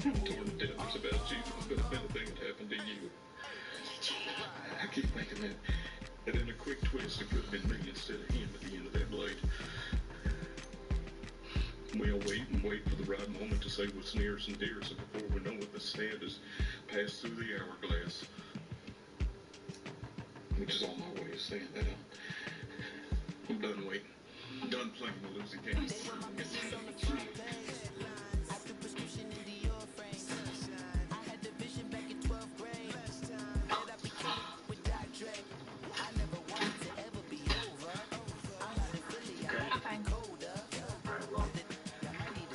I'm torn to death about you, but if anything had happened to you. I keep thinking that in a quick twist it could have been me instead of him at the end of that blade. We'll wait and wait for the right moment to say what's nearest and dearest, and before we know it, the sand has passed through the hourglass. Which is all my way of saying that I'm done waiting. Done playing the losing game. I'm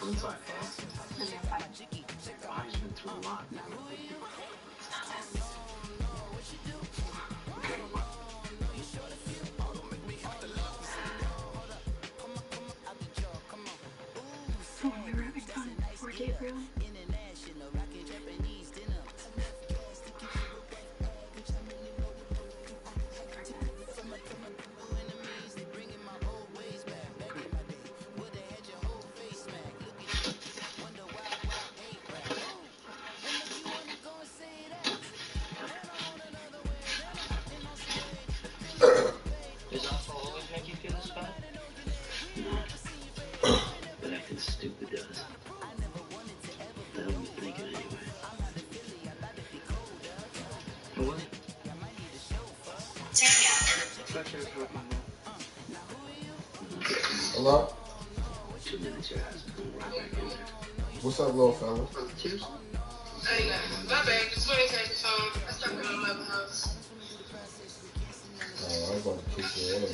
inside, boss. Body's been through a lot. It's not that. Okay, what? Oh, we were having fun. Poor Gabriel. Does alcohol always make you feel this bad? But acting stupid does. That'll be thinking anyway. What? Hello? 2 minutes, your ass. Right back in there. What's up, little fella? Cheers. Hey, my bad. Just want to take the phone. I stopped at my house. Oh, I was about to kick your ass.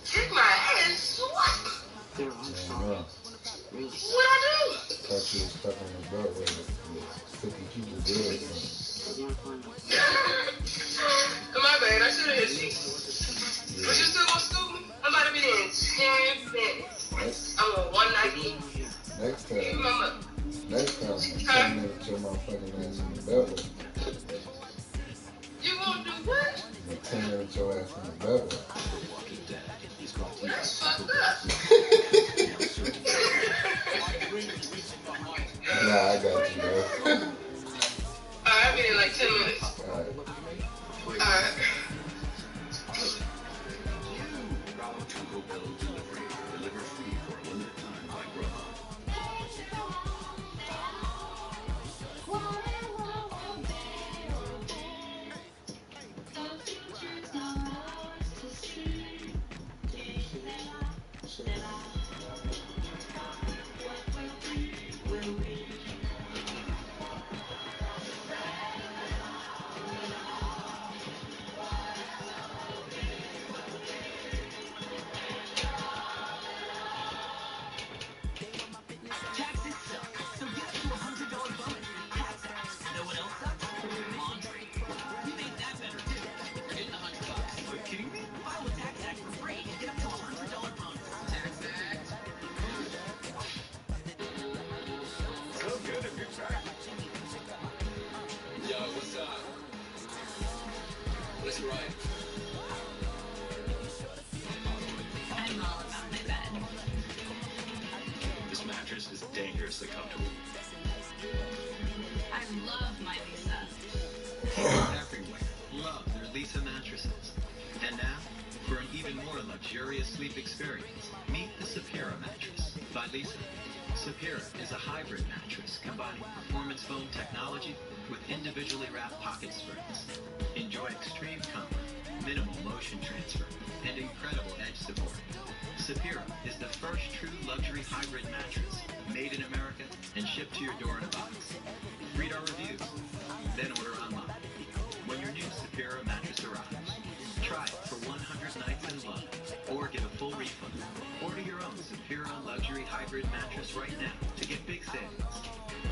Kick my ass? What? They're on Yeah, Really? What I do? thought you was stuck on the belt with 50 people dead. My bad. I should have hit you. But you still gonna scoop me? I'm about to be there in 10 minutes. I'm on 190. Next You time, mama. next time, I'm 10 minutes your motherfucking ass in the belt with. You gonna do what? 10 minutes your ass in the belt with. That's fucked up. Nah, I got you, bro. Alright, I'll be there in like 10 minutes. Alright. Alright. dangerously comfortable. I love my Lisa. People everywhere love their Lisa mattresses. And now, for an even more luxurious sleep experience, meet the Sapira mattress by Lisa. Sapira is a hybrid mattress combining performance foam technology with individually wrapped pocket springs. Enjoy extreme comfort, minimal motion transfer, and incredible edge support. Sapira is the first true luxury hybrid mattress made in America and shipped to your door in a box. Read our reviews, then order online. When your new Sapira mattress arrives, try it for 100 nights in love or get a full refund. Order your own Sapira luxury hybrid mattress right now to get big savings.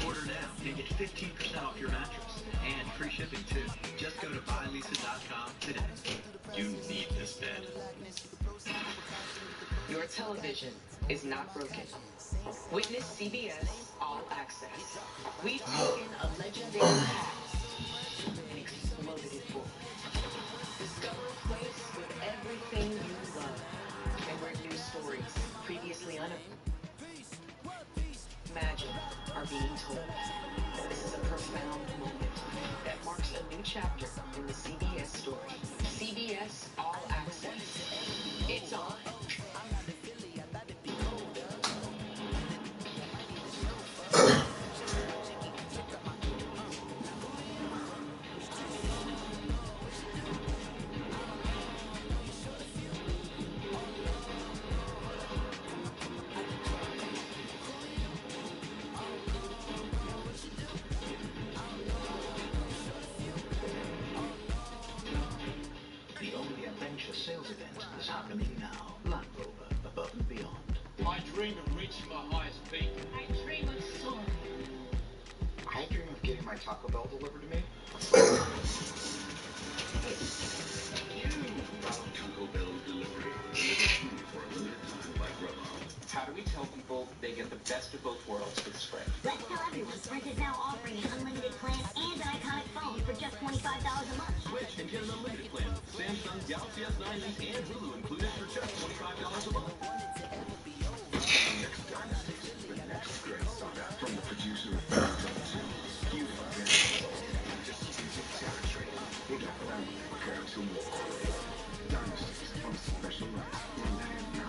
Order now and get 15% off your mattress and free shipping too. Just go to buylisa.com today. You need this bed. Your television is not broken. Witness CBS All Access. We've taken a legendary past and exploded it forward. Discover a place with everything you love and where new stories previously unimagined are being told. This is a profound moment that marks a new chapter in the CBS story. CBS All Access. It's on. The only adventure sales event is happening now. Land Rover, above and beyond. I dream of reaching my highest peak. I dream of soaring. I dream of getting my Taco Bell delivered to me. Taco Bell delivery. Delivered for a limited time by Grubhub. How do we tell people they get the best of both worlds with Sprint? Let's tell everyone Sprint is now offering an unlimited plan and an iconic phone for just $25 a month. Switch and get an unlimited plan. Samsung Galaxy S9 and Hulu included for just $25 a month. Next Dynasty, the next great saga from the producer of Battlefront 2. You don't get it. Just music territory. We got them. Prepare to war. Dynasties on special night, Monday at 9.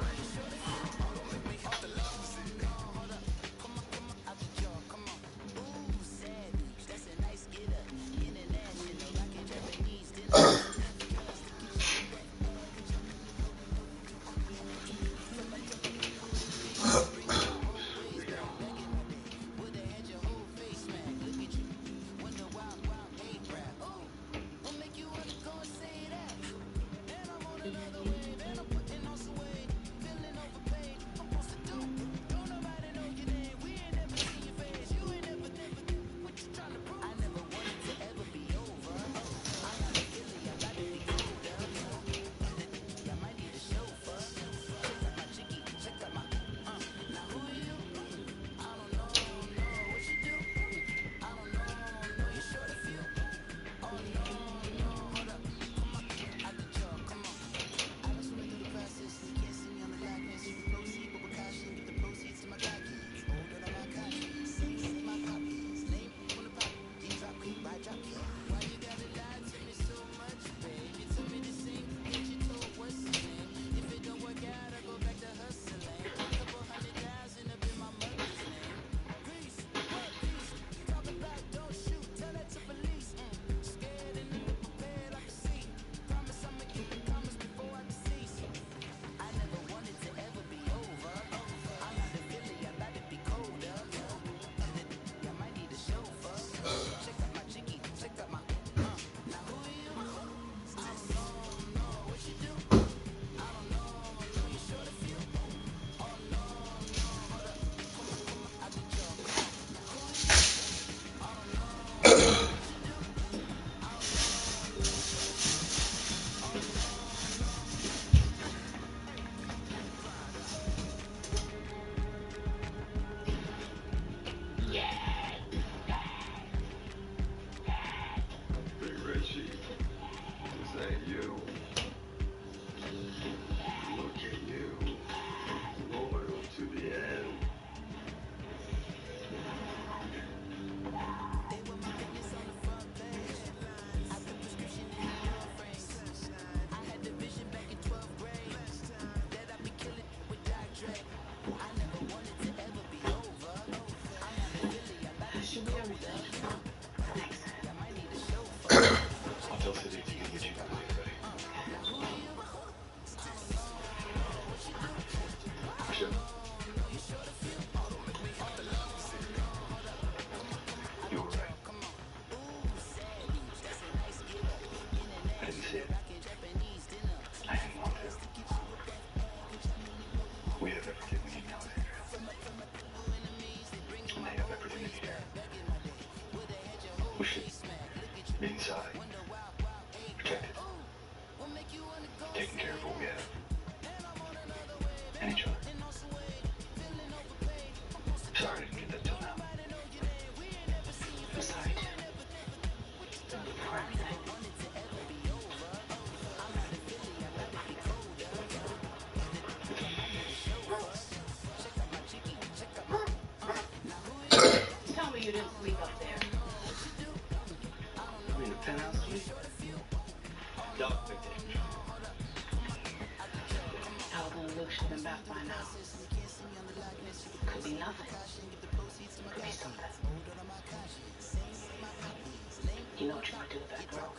you didn't sleep up there? I mean, the penthouse suite? Dog picked it. Alvin and Luke should have been back by now. Could be nothing. Could be something. You know what you might do with that girl?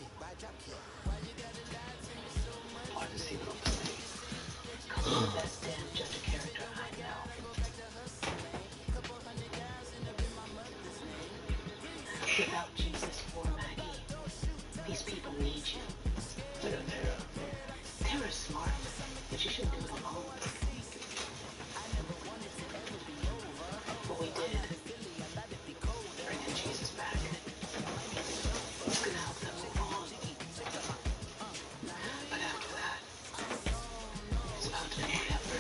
Hard to see what I'm saying. Cause that's damn just a character I know. Without Jesus for Maggie, these people need you. Tara's smart, but you shouldn't do it alone. What we did, bringing Jesus back, it's gonna help them move on. But after that, it's about to be whatever.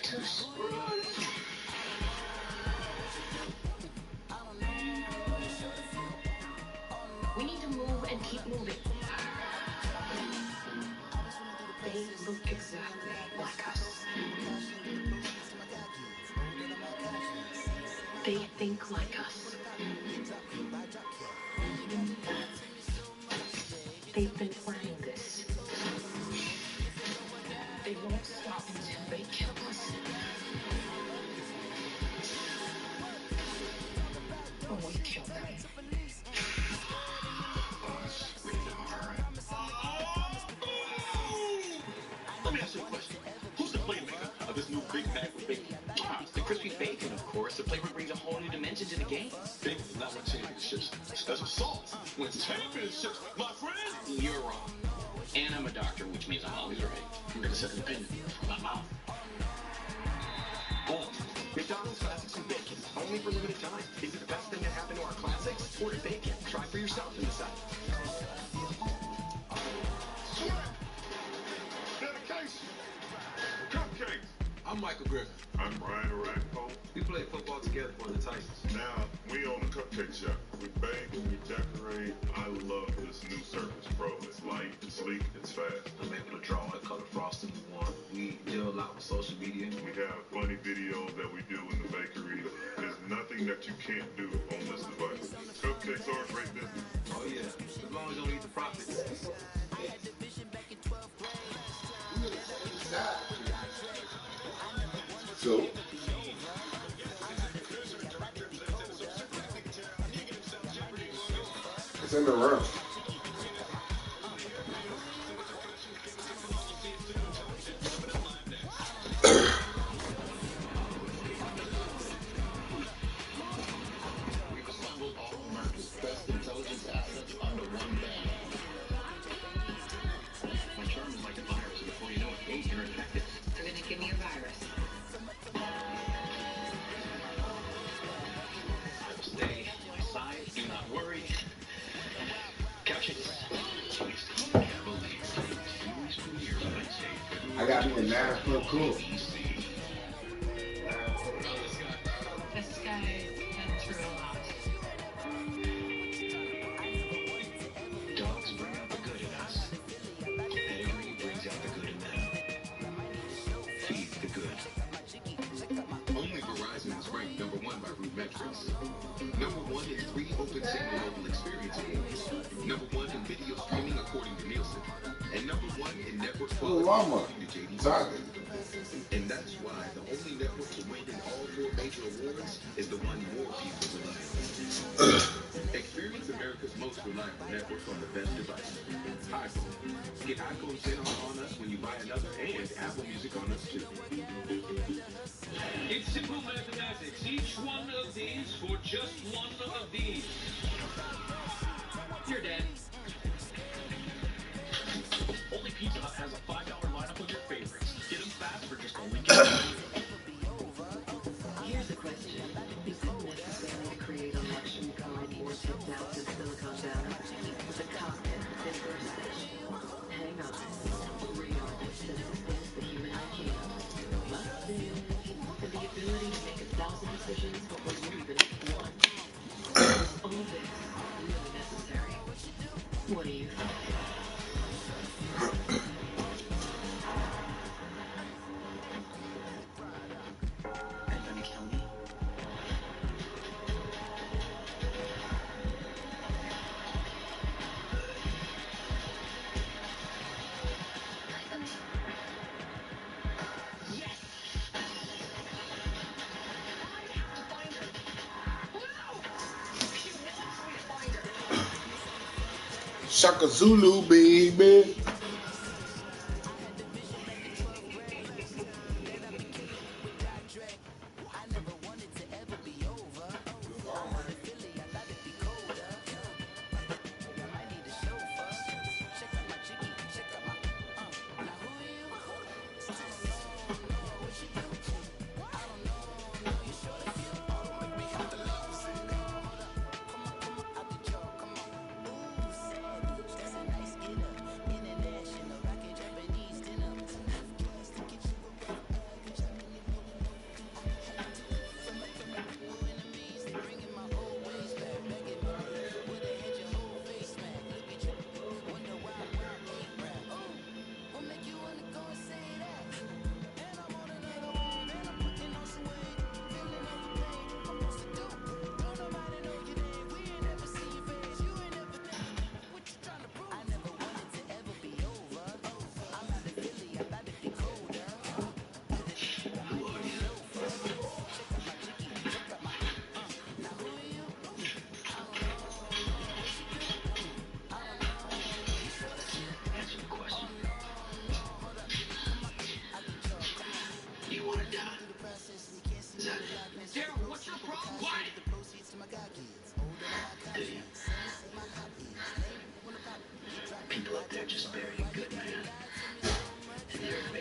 Just run. We need to move and keep moving. They look exactly like us. They think like us. They've been planning this. They won't stop until they kill us. Or we kill them. Let me ask you a question. Who's the playmaker of this new Big Mac with bacon? The crispy bacon, of course. The flavor brings a whole new dimension to the game. Bacon is not what championships. That's assault. When championships, my friend. You're wrong. And I'm a doctor, which means I'm always right. You get a second opinion from my mouth. McDonald's Classics with Bacon. Only for limited time. Is it the best thing that happened to our classics? Order bacon. Try for yourself and decide. Dedication. Cupcakes. I'm Michael Griffin. I'm Brian Orakpo. We played football together for the Titans. Now, we own the Cupcake Shop. We bake, we decorate. I love this new Surface Pro. It's light, it's sleek, it's fast. I'm able to draw and color frosting we want. We deal a lot with social media. We have funny videos that we do in the bakery. There's nothing that you can't do on this device. Cupcakes are a great business. Oh yeah, as long as you don't eat the profits. So, it's in the room. We've assembled all America's best intelligence assets under one banner. My charm is like a virus, and before you know it, hey, you're infected. So then give me a virus. Stay on my side. Do not worry. Couches. I got me a 9-foot cool. This guy's been through a lot. Dogs bring out the good in us. Pedigree brings out the good in them. Feed the good. Only Verizon is ranked #1 by Root Metrics. #1 in 3 open signal mobile experience awards. #1 in video streaming according to Nielsen. And #1 in network quality according to JD. And that's why the only network to win in all 4 major awards is the one more people rely on. Experience America's most reliable network on the best device. iPhone. Get iPhone 10 on us when you buy another, and Apple Music on us too. It's simple mathematics. Each one of these for just one of these. You're dead. Only Pizza Hut has a $5 lineup of your favorites. Get them fast for just only Here's a question. Is it necessary to create a luxury car more tipped out to Silicon Valley with a cockpit and first station? Hang on. Radar that senses things the human eye can't. Busted. And the ability to make 1,000 decisions before you even make one. Is all this really necessary? What do you think? Are you gonna kill me? Shaka Zulu, baby.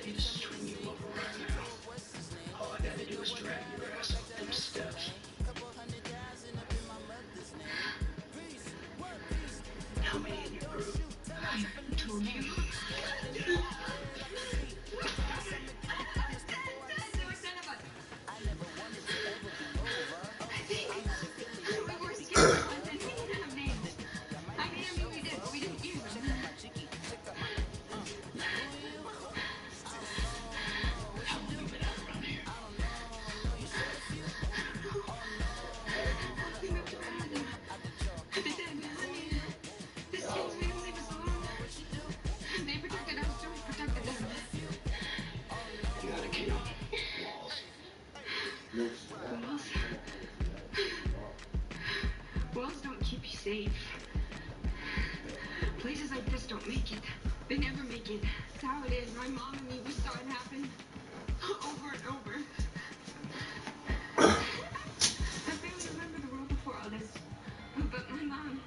ready to string you over right now. All I gotta do is drag your ass up them steps. How many in your group? I haven't told you. Walls don't keep you safe. Places like this don't make it. They never make it. That's how it is. My mom and me, we saw it happen over and over. I barely remember the world before all this. But my mom,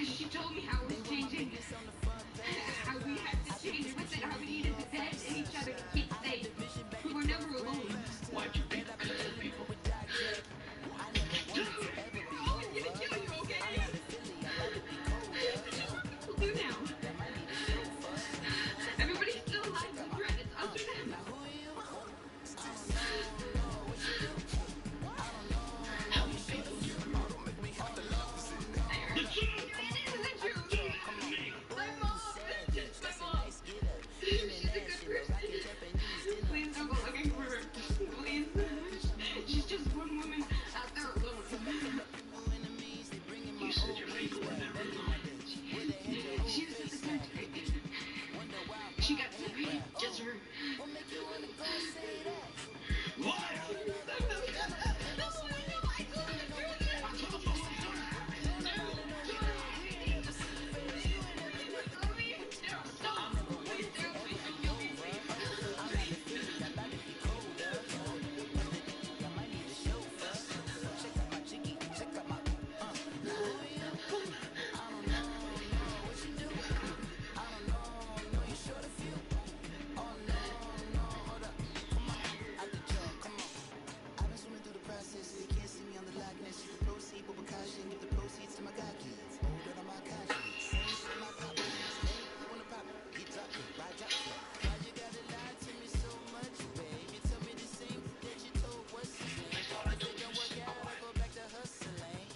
she told me how it was changing. How we had to change with it. How we needed to depend on each other to keep safe. We were never alone. Why'd you beat the cuss at people? She got separated, just her. What?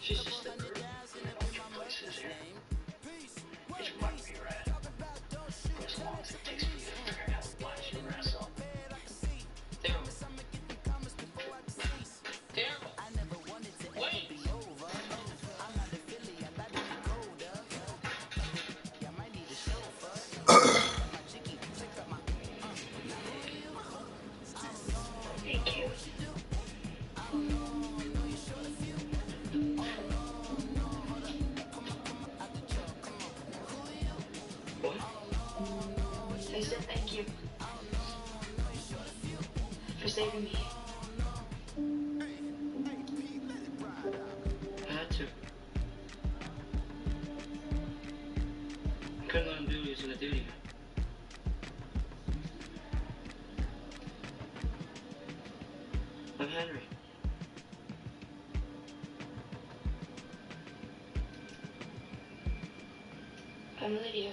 She's just a girl. Places here. Which might be right. For as long as it takes for you to figure out how to watch your ass up. Terrible. Terrible. Wait. Thank you. I said thank you for saving me. I had to. I couldn't let him do what he was gonna do to you. I'm Henry. I'm Lydia.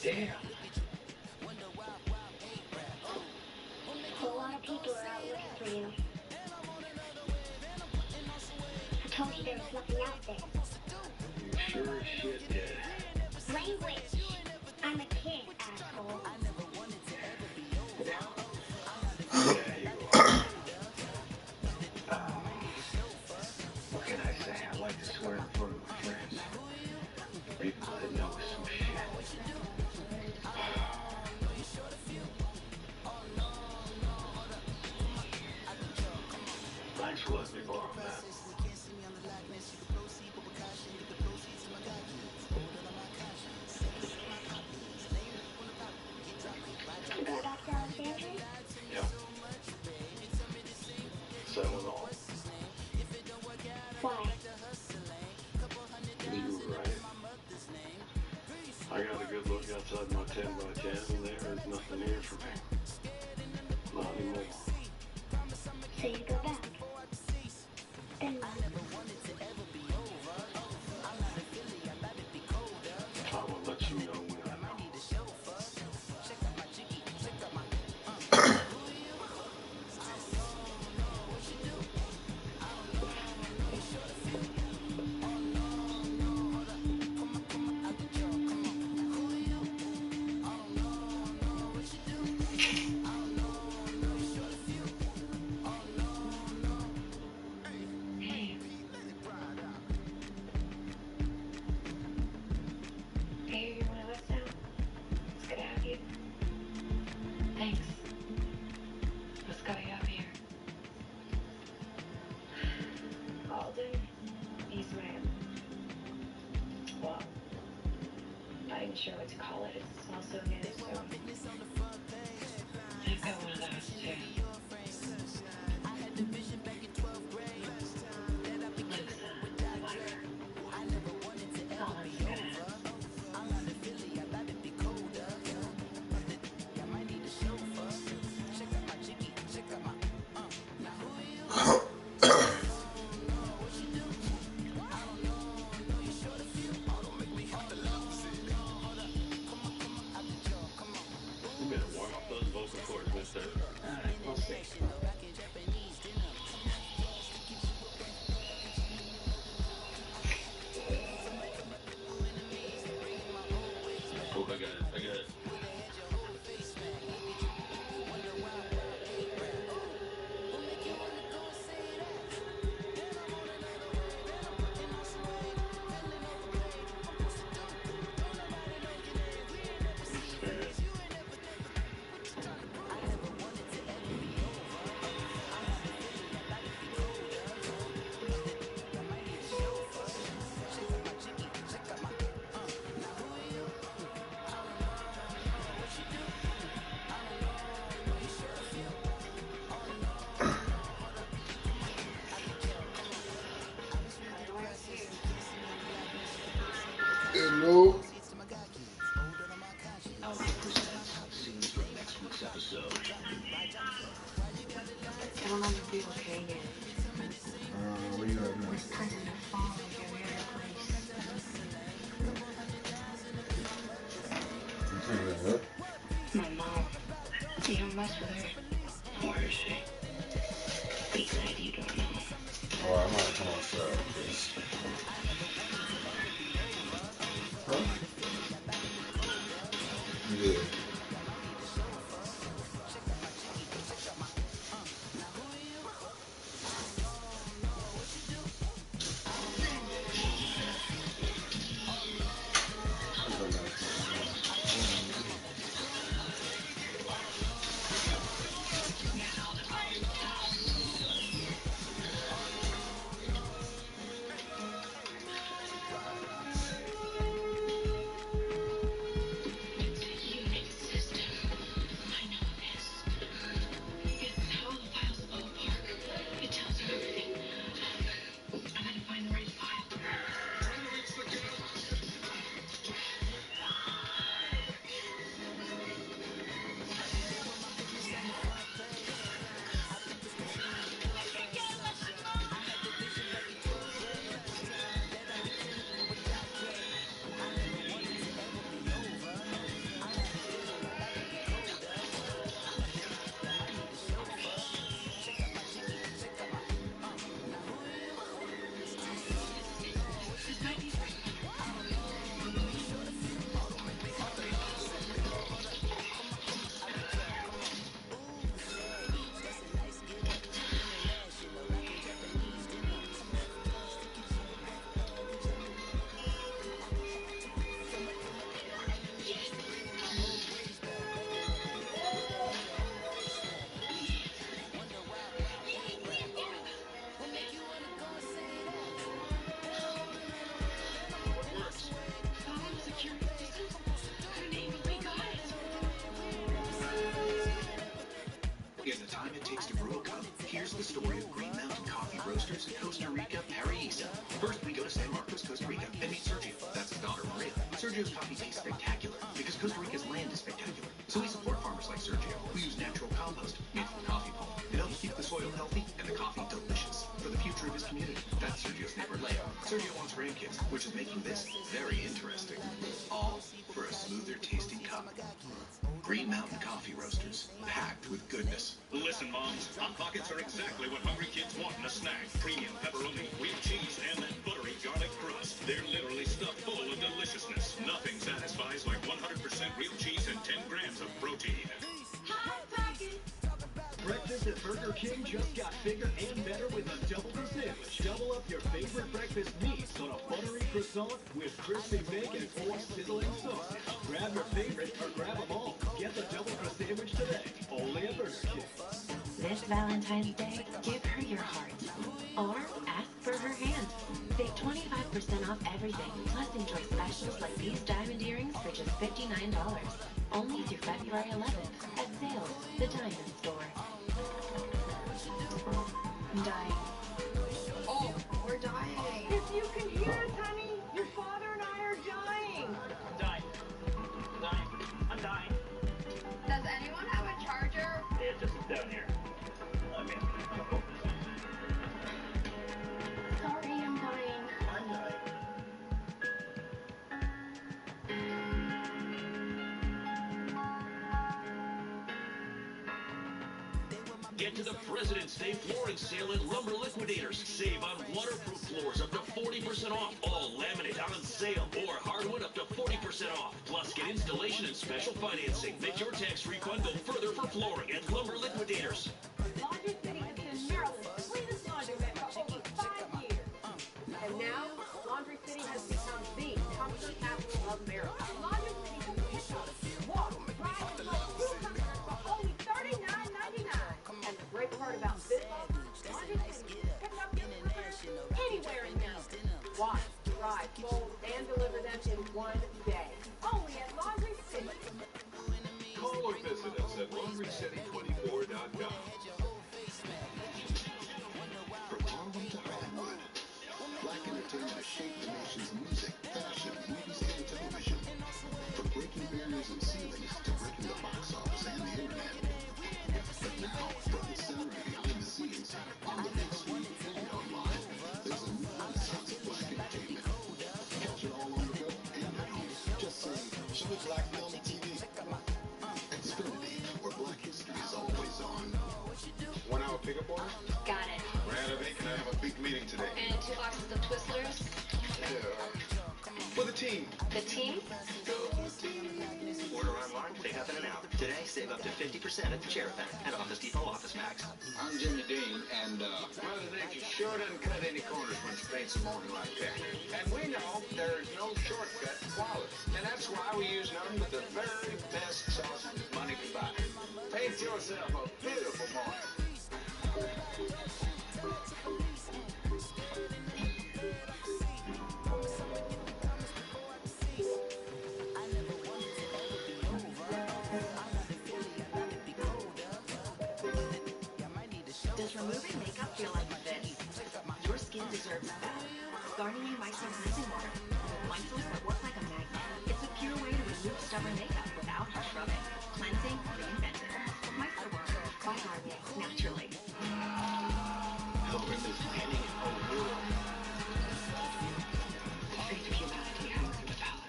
Damn. A lot of people are out looking for you. I told you there was nothing out there. You sure as shit did. Language! I'm a kid, asshole. outside my 10 by 10 and there is nothing here for me. Not anymore. So you go back. Then what? I will let you know when I know. Hey. Hey, you're one of us now? It's good to have you. Thanks. What's got you out here? Alden, he's well, not even sure what to call it. It's also new, so I've got one of those too. You better warm up those vocal cords, mister. Alright, we'll see. Oh, I got it. Hello. Outlook presents scenes from next week's episode. I don't know if you'll be okay yet. Where you at now? We're starting to fall like every other place. My mom. You don't mess with her. Where is she? Besides, you don't know. Oh, I might come outside. Huh? Yeah. roasters in Costa Rica, Paraíso. First, we go to San Marcos, Costa Rica, and meet Sergio. That's his daughter, Maria. Sergio's coffee tastes spectacular because Costa Rica regular. So we support farmers like Sergio, who use natural compost made from coffee pulp. It helps keep the soil healthy and the coffee delicious for the future of his community. That's Sergio's neighbor, Leo. Sergio wants grandkids, which is making this very interesting. All for a smoother tasting cup. Green Mountain Coffee Roasters, packed with goodness. Listen, moms, Hot Pockets are exactly what hungry kids want in a snack. Premium pepperoni, real cheese, and that buttery garlic crust. They're literally stuffed full of deliciousness. Nothing satisfies like 100% real cheese and 10 grams of protein. Hot Pockets! Breakfast at Burger King just got bigger and better with a double sandwich. Double up your favorite breakfast meats on a buttery croissant with crispy bacon or sizzling sausage. Grab your favorite or grab them all. Get the double crust sandwich today, only at Burger King. This Valentine's Day, give her your heart. Or ask for her hand. Save 25% off everything, plus enjoy specials like these diamond earrings for just $59. Only through February 11th at Sales, the Diamond Store. I'm dying. Oh, we're dying. If you can hear us, honey, your father and I are dying. I'm dying. I'm dying. I'm dying. Does anyone have a charger? Yeah, just down here. I'm in. Sorry, I'm dying. I'm dying. Get to the President's Day flooring sale at Lumber Liquidators. Save on waterproof floors up to 40% off. All laminate on sale. Or hardwood up to 40% off. Plus, get installation and special financing. Make your tax refund go further for flooring at Lumber Liquidators. Laundry City has been Maryland's cleanest laundromat for over 5 years. And now, Laundry City has become the comfort capital of Maryland. Laundry City can pick up, wash, dry, and fold 200 for only $39.99. And the great part about this, Laundry City can pick up your cleaners anywhere in Maryland. Wash, dry, fold, and deliver them in one day. Only at Laundry City. Call or visit us at laundrycity24.com. From Harlem to Hollywood, Black entertainment has shaped the nation's music, fashion, movies, and television. From breaking barriers and ceilings to breaking the box office and the internet. But now, front and center behind the scenes, on the big screen and online, there's a new renaissance of Black entertainment. Catch it all on the go and at home. Just say, show me Black film and TV. Xfinity, where Black history is always on. 1 hour pickup order? Got it. Randy, can I have a big meeting today? And 2 boxes of Twizzlers. Yeah. For the team. The team? Order online, pick up in an hour. Today, save up to 50% at the Chair Event at Office Depot Office Max. I'm Jimmy Dean, and Mother Nature sure doesn't cut any corners when she paints a morning like that. And we know there is no shortcut to quality. And that's why we use nothing but the very best sauces money can buy. Paint yourself a beautiful morning. Does removing makeup feel like this? Your skin deserves better. Garnier Micro Cleansing Water. Moistures that work like a magnet. It's a pure way to remove stubborn makeup without harsh rubbing. Cleansing reinvented. Micro Water by Garnier, naturally. Helping is landing in a world. The fate of humanity hangs in the balance.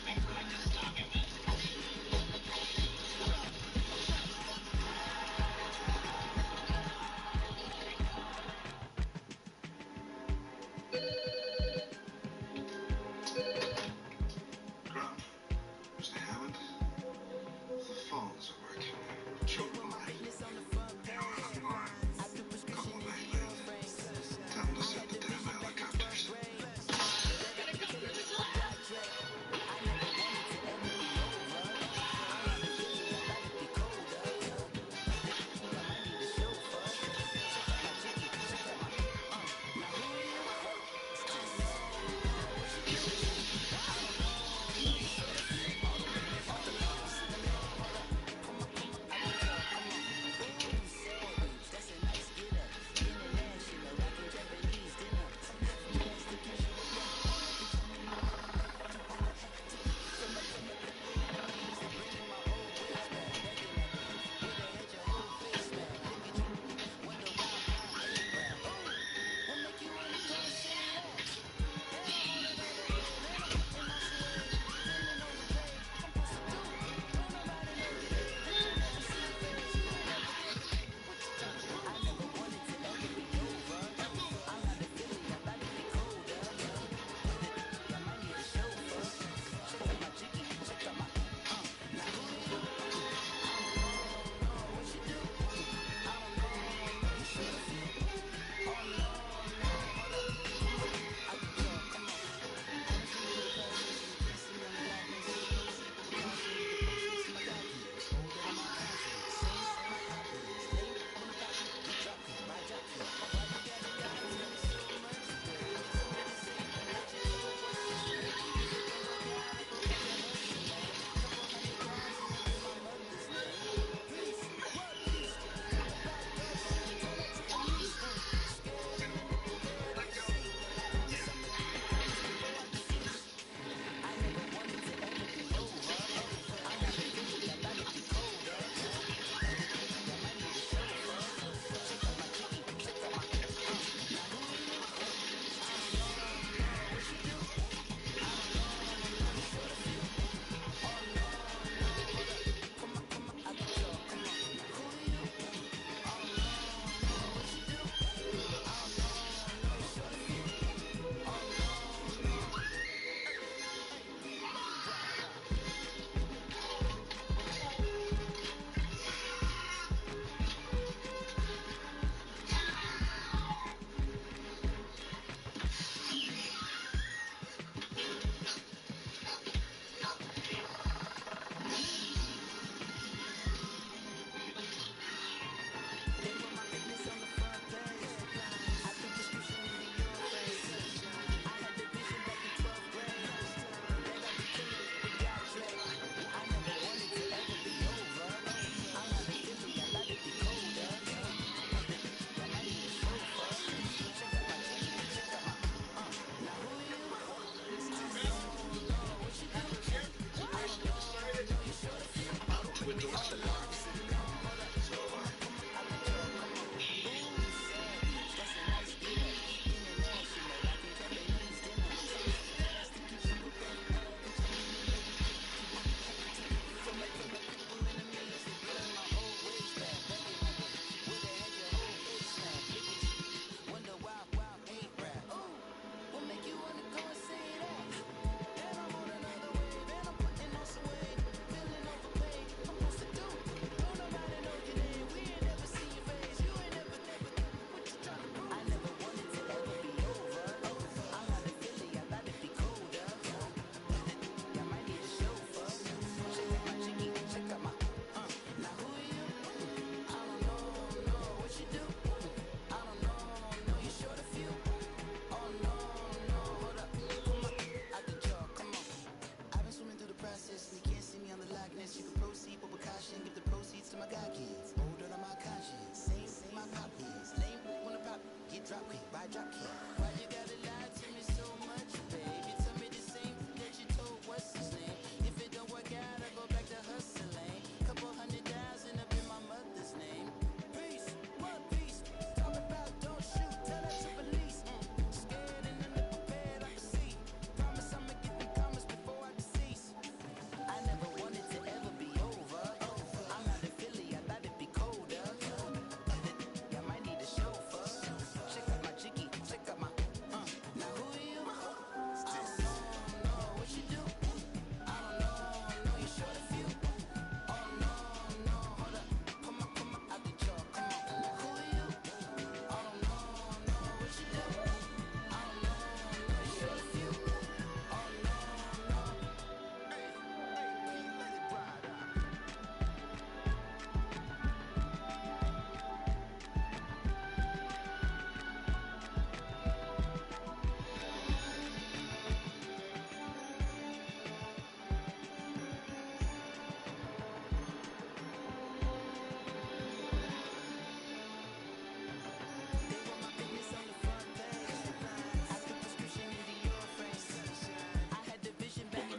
I'm going to stop him.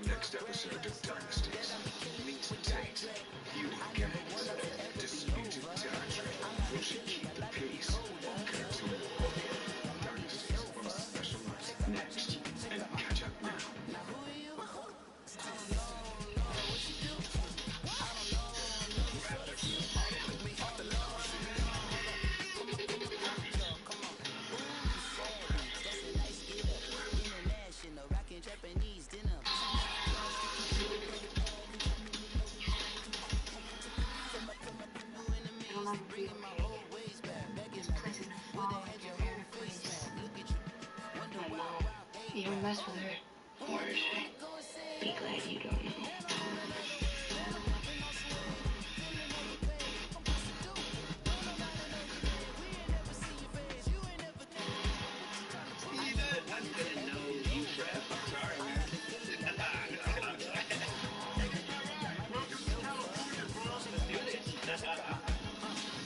Next episode of Dynasties. Meet and Tate, feuding gangs, disputed territory. Will she keep the peace or go to war? Dynasties on a special night next. And catch up now. It'll never be okay. This place is gonna fall into a weird place. My mom, you would mess with her. Or should I be glad you don't know? I didn't know you rap. Sorry, man.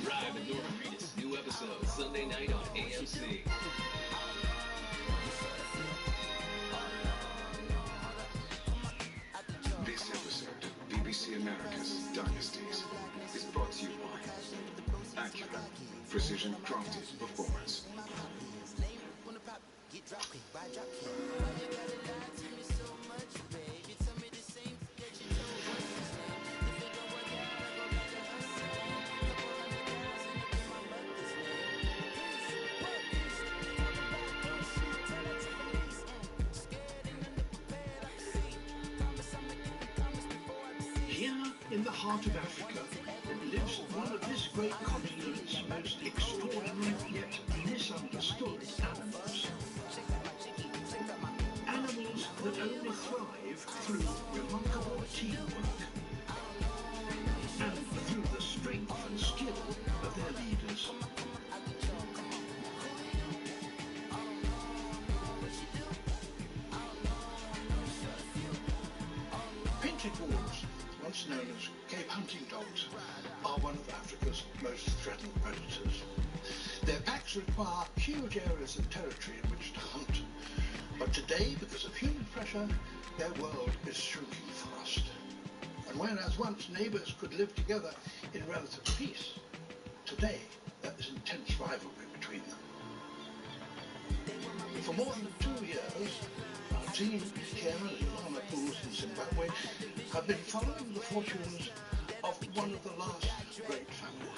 Ride with Norman Reedus. New episode Sunday night on AMC. This episode of BBC America's Dynasties is brought to you by Acura Precision Crafted Performance. Here, in the heart of Africa, lives one of this great continent's most extraordinary yet misunderstood animals. Animals that only thrive through remarkable teamwork and through the strength and skill of their leaders. Painted wolves, once known as Cape hunting dogs, are one of Africa's most threatened predators. Their packs require huge areas of territory in which to hunt, but today, because of human pressure, their world is shrinking fast. And whereas once neighbours could live together in relative peace, today there is intense rivalry between them. For more than 2 years, our team here in Lama Pools in Zimbabwe have been following the fortunes of one of the last great families.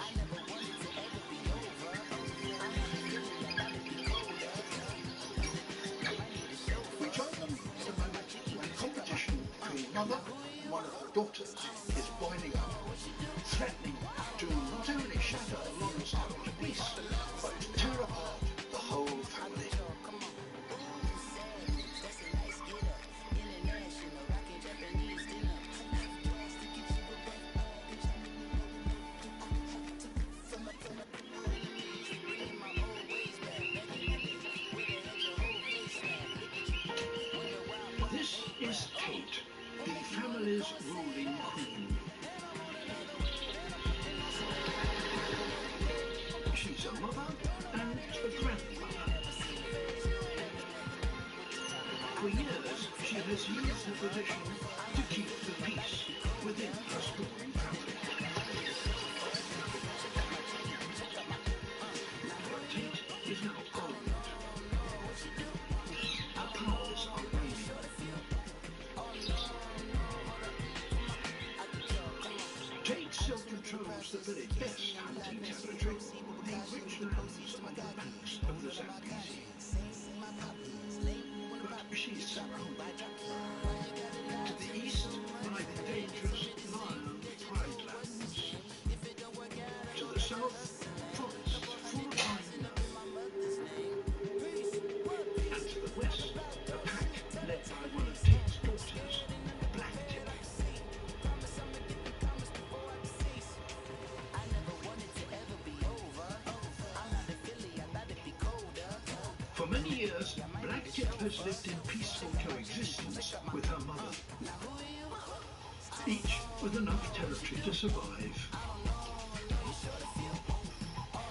We join them at a moment when competition between mother and one of her daughters is boiling up, threatening to not only shatter a long-established peace, but to tear apart the whole family. This is Tate, the family's Hyena's ruling queen. She's a mother and a grandmother. For years, she has used the tradition to keep the peace within her sprawling family. But Tate is now old. Her powers are waning. Tate still controls the very best hunting territory, the rich lands on the banks of the Zambezi. But she's surrounded. To the east lie the dangerous lion pride lands. To the south, forests full of hyena. And to the west, a pack led by one of Tate's daughters, Blacktip. For many years, Blacktip has lived in peaceful coexistence with her mother, each with enough territory to survive.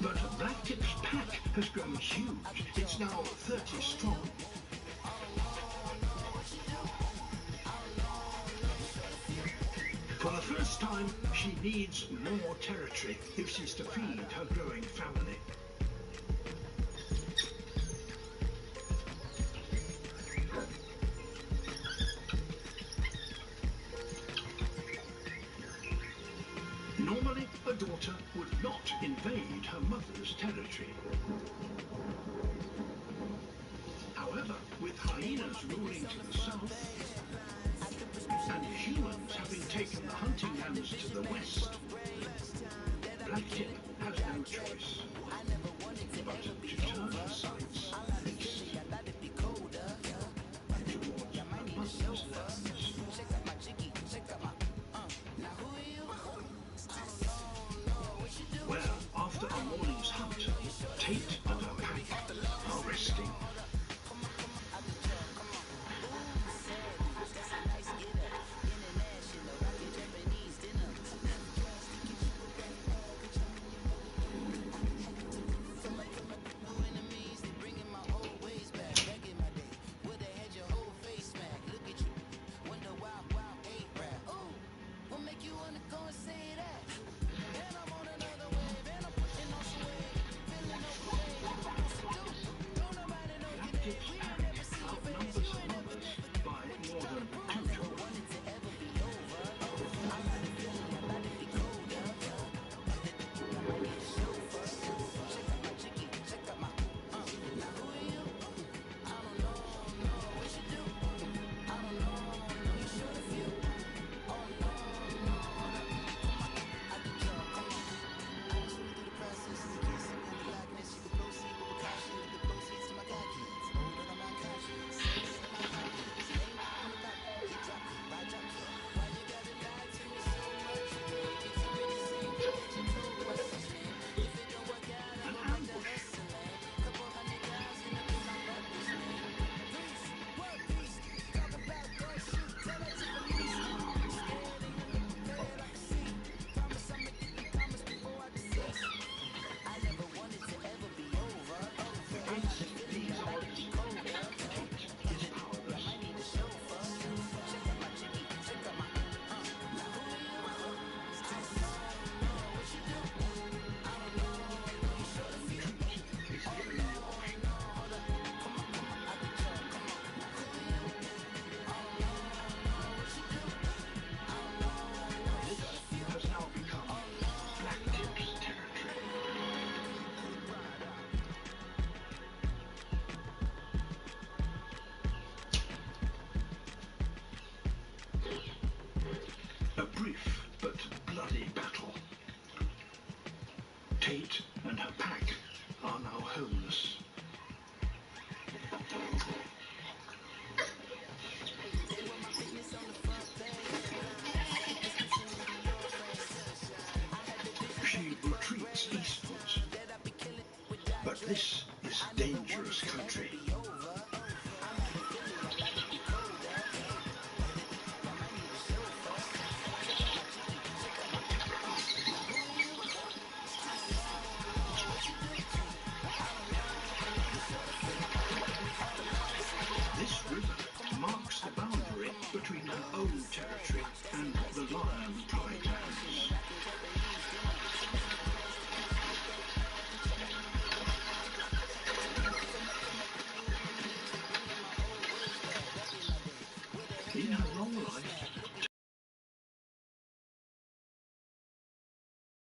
But Blacktip's pack has grown huge. It's now 30 strong. For the first time, she needs more territory if she's to feed her growing family. Normally, a daughter would not invade her mother's territory. However, with hyenas ruling to the south, and humans having taken the hunting lands to the west, Blacktip has no choice but to turn her sights east towards her mother's lands. Where, after a morning's hunt, Tate and her pack are resting. Brief but bloody battle. Tate and her pack are now homeless. She retreats eastwards. But this is dangerous country. life.